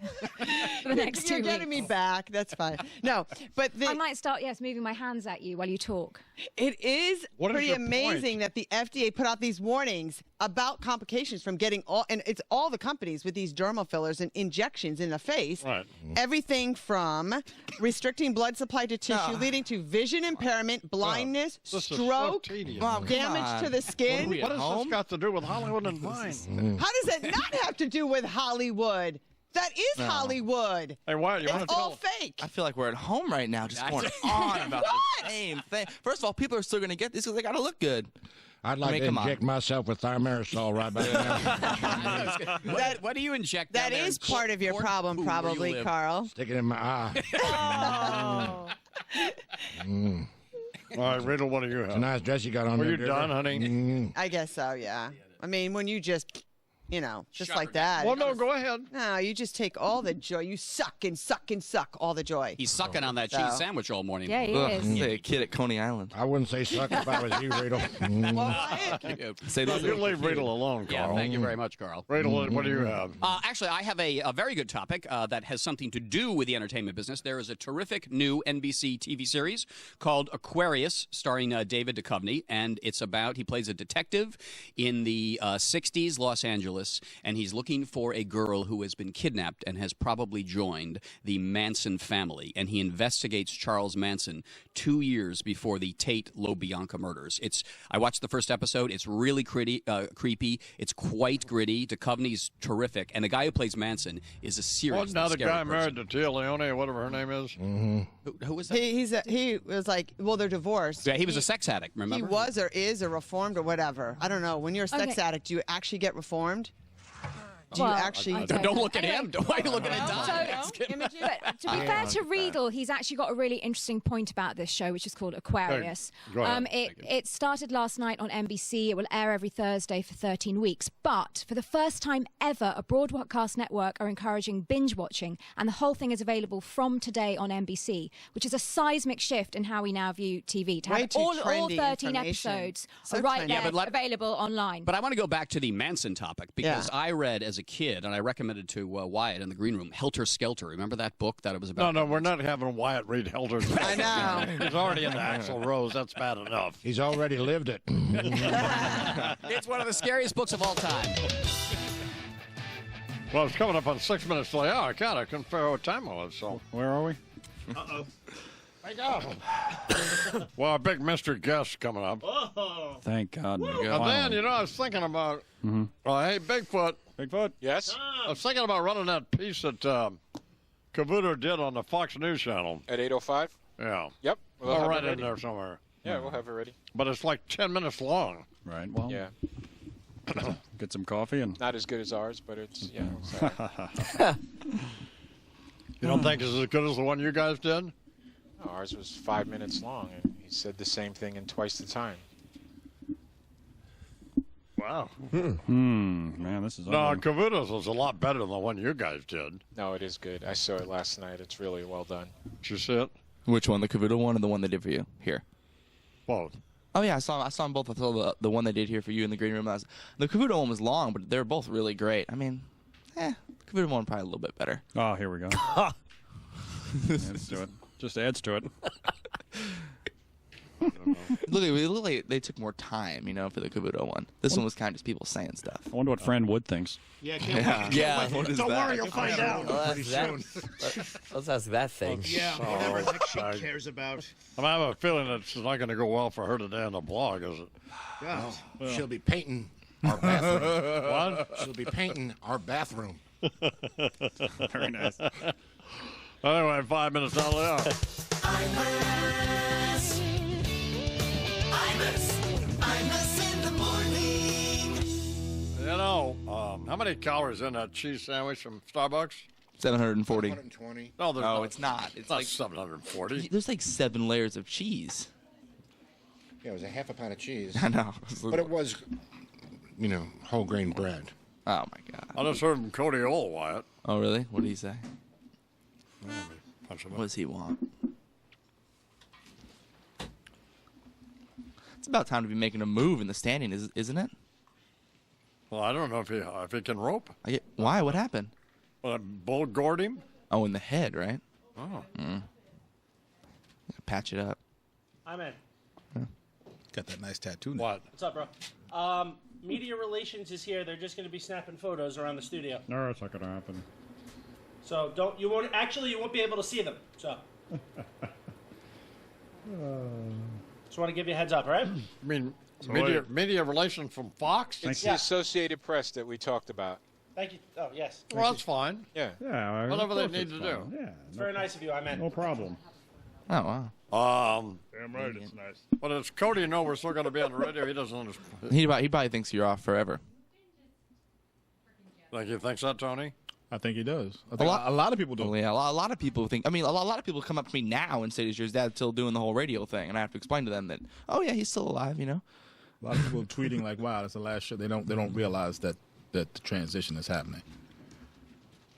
for the next 2 You're weeks. getting me back. That's fine. No, but I might start moving my hands at you while you talk. It is What is pretty your amazing point? that the FDA put out these warnings about complications from getting and it's all the companies with these dermal fillers and injections in the face. Right. Everything from restricting blood supply to tissue, leading to vision impairment, blindness, This is so stroke, tedious. damage to the skin. What has this got to do with Hollywood and Vine? How does that not have to do with Hollywood? That is Hollywood. Hey, why? You want It's to all fake. I feel like we're at home right now, just going on about the same thing. First of all, people are still going to get these because they got to look good. I'd like to inject myself with thimerosal right back now. What do you inject? That is part of your problem, probably, Carl. Stick it in my eye. All right, Riddle, what do you have? It's a nice dress you got on Were there. you done, honey? I guess so, yeah. I mean, when you just, just like that. Well, no, go ahead. No, you just take all the joy. You suck and suck and suck all the joy. He's sucking on that So- cheese sandwich all morning. Yeah, he is. Say a kid at Coney Island. I wouldn't say suck if I was you, Riddle. Say No, you leave Riddle alone, Yeah, Carl. thank you very much, Carl. Riddle, what do you have? Actually, I have a very good topic that has something to do with the entertainment business. There is a terrific new NBC TV series called Aquarius, starring David Duchovny, and it's about, he plays a detective in the 60s Los Angeles, and he's looking for a girl who has been kidnapped and has probably joined the Manson family, and he investigates Charles Manson 2 years before the Tate LaBianca murders. I watched the first episode. It's really creepy. It's quite gritty. Duchovny's terrific, and the guy who plays Manson is a serious. Now the scary guy person. married to Tia Leone or whatever her name is. Who was that? He was like, well, they're divorced. Yeah, he was a sex addict. Remember? He was or is or reformed or whatever. I don't know. When you're a sex addict, do you actually get reformed? Do you actually? Don't look at him. Why are you looking at Don? But to be fair to Riedel, he's actually got a really interesting point about this show, which is called Aquarius. Go ahead. It started last night on NBC. It will air every Thursday for 13 weeks. But for the first time ever, a broadcast network are encouraging binge watching, and the whole thing is available from today on NBC, which is a seismic shift in how we now view TV. To Way have too all trendy 13 information. episodes So are right trendy. there, available online. But I want to go back to the Manson topic because I read as a kid, and I recommended to Wyatt in the green room, Helter Skelter. Remember that book that it was about? No, we're not having Wyatt read Helter Skelter. I know. He's already in the Axl Rose. That's bad enough. He's already lived it. It's one of the scariest books of all time. Well, it's coming up on 6 minutes till the hour. God, I couldn't figure out what time it was. So Where are we? Uh-oh. Well, our big mystery guest coming up. Thank God. And then, I was thinking about, hey, Bigfoot. Bigfoot? Yes? I was thinking about running that piece that Cavuto did on the Fox News channel. At 8:05? Yeah. Yep. We'll have right it in ready. there somewhere. Yeah, we'll have it ready. But it's like 10 minutes long. Right. Well, Yeah. get some coffee and. Not as good as ours, but it's, it's all right. You don't think it's as good as the one you guys did? No, ours was 5 minutes long, and he said the same thing in twice the time. Wow. Man, this is. No, ugly. Cavuto's was a lot better than the one you guys did. No, it is good. I saw it last night. It's really well done. Did you see it? Which one, the Cavuto one or the one they did for you here? Both. Oh yeah, I saw them both. I saw the one they did here for you in the green room. The Cavuto one was long, but they're both really great. I mean, the Cavuto one probably a little bit better. Oh, here we go. Yeah, let's do it. Just adds to it. Look like they took more time, for the Cavuto one. This one was kind of just people saying stuff. I wonder what Fran Wood thinks. Yeah, What is Don't that? worry, you'll find out. Let's ask that thing. Yeah, whatever the heck she cares about. I have a feeling it's not going to go well for her today on the blog, is it? God. She'll be painting our bathroom. What? She'll be painting our bathroom. Very nice. Anyway, 5 minutes out there. Imus in the morning. How many calories in that cheese sandwich from Starbucks? 740. 120. No, it's not. It's not like 740. There's like 7 layers of cheese. Yeah, it was a half a pound of cheese. I know. But it was, whole grain bread. Oh my God. I just heard from Cody Old, Wyatt. Oh really? What did he say? Punch him What does he want? It's about time to be making a move in the standing, isn't it? Well, I don't know if he can rope. Why? What happened? Well, that bull gored him. Oh, in the head, right? Oh. Patch it up. I'm in. Got that nice tattoo. What? What's up, bro? Media relations is here. They're just going to be snapping photos around the studio. No, it's not going to happen. So you won't be able to see them. So just want to give you a heads up, all right? I mean, media relations from Fox? It's the Associated Press that we talked about. Thank you. Oh, yes. Well, that's fine. Yeah. Yeah. Whatever they need to do. Yeah. It's very nice of you. I'm in. No problem. Oh, wow. Damn right, it's nice. But as Cody know we're still going to be on the radio, he doesn't understand. He probably thinks you're off forever. Think he thinks that, Tony? I think he does. I think a lot of people do. Well, yeah, a lot of people think. I mean, a lot of people come up to me now and say, "Is your dad still doing the whole radio thing?" And I have to explain to them that, "Oh yeah, he's still alive." A lot of people are tweeting like, "Wow, that's the last show." They don't realize that the transition is happening.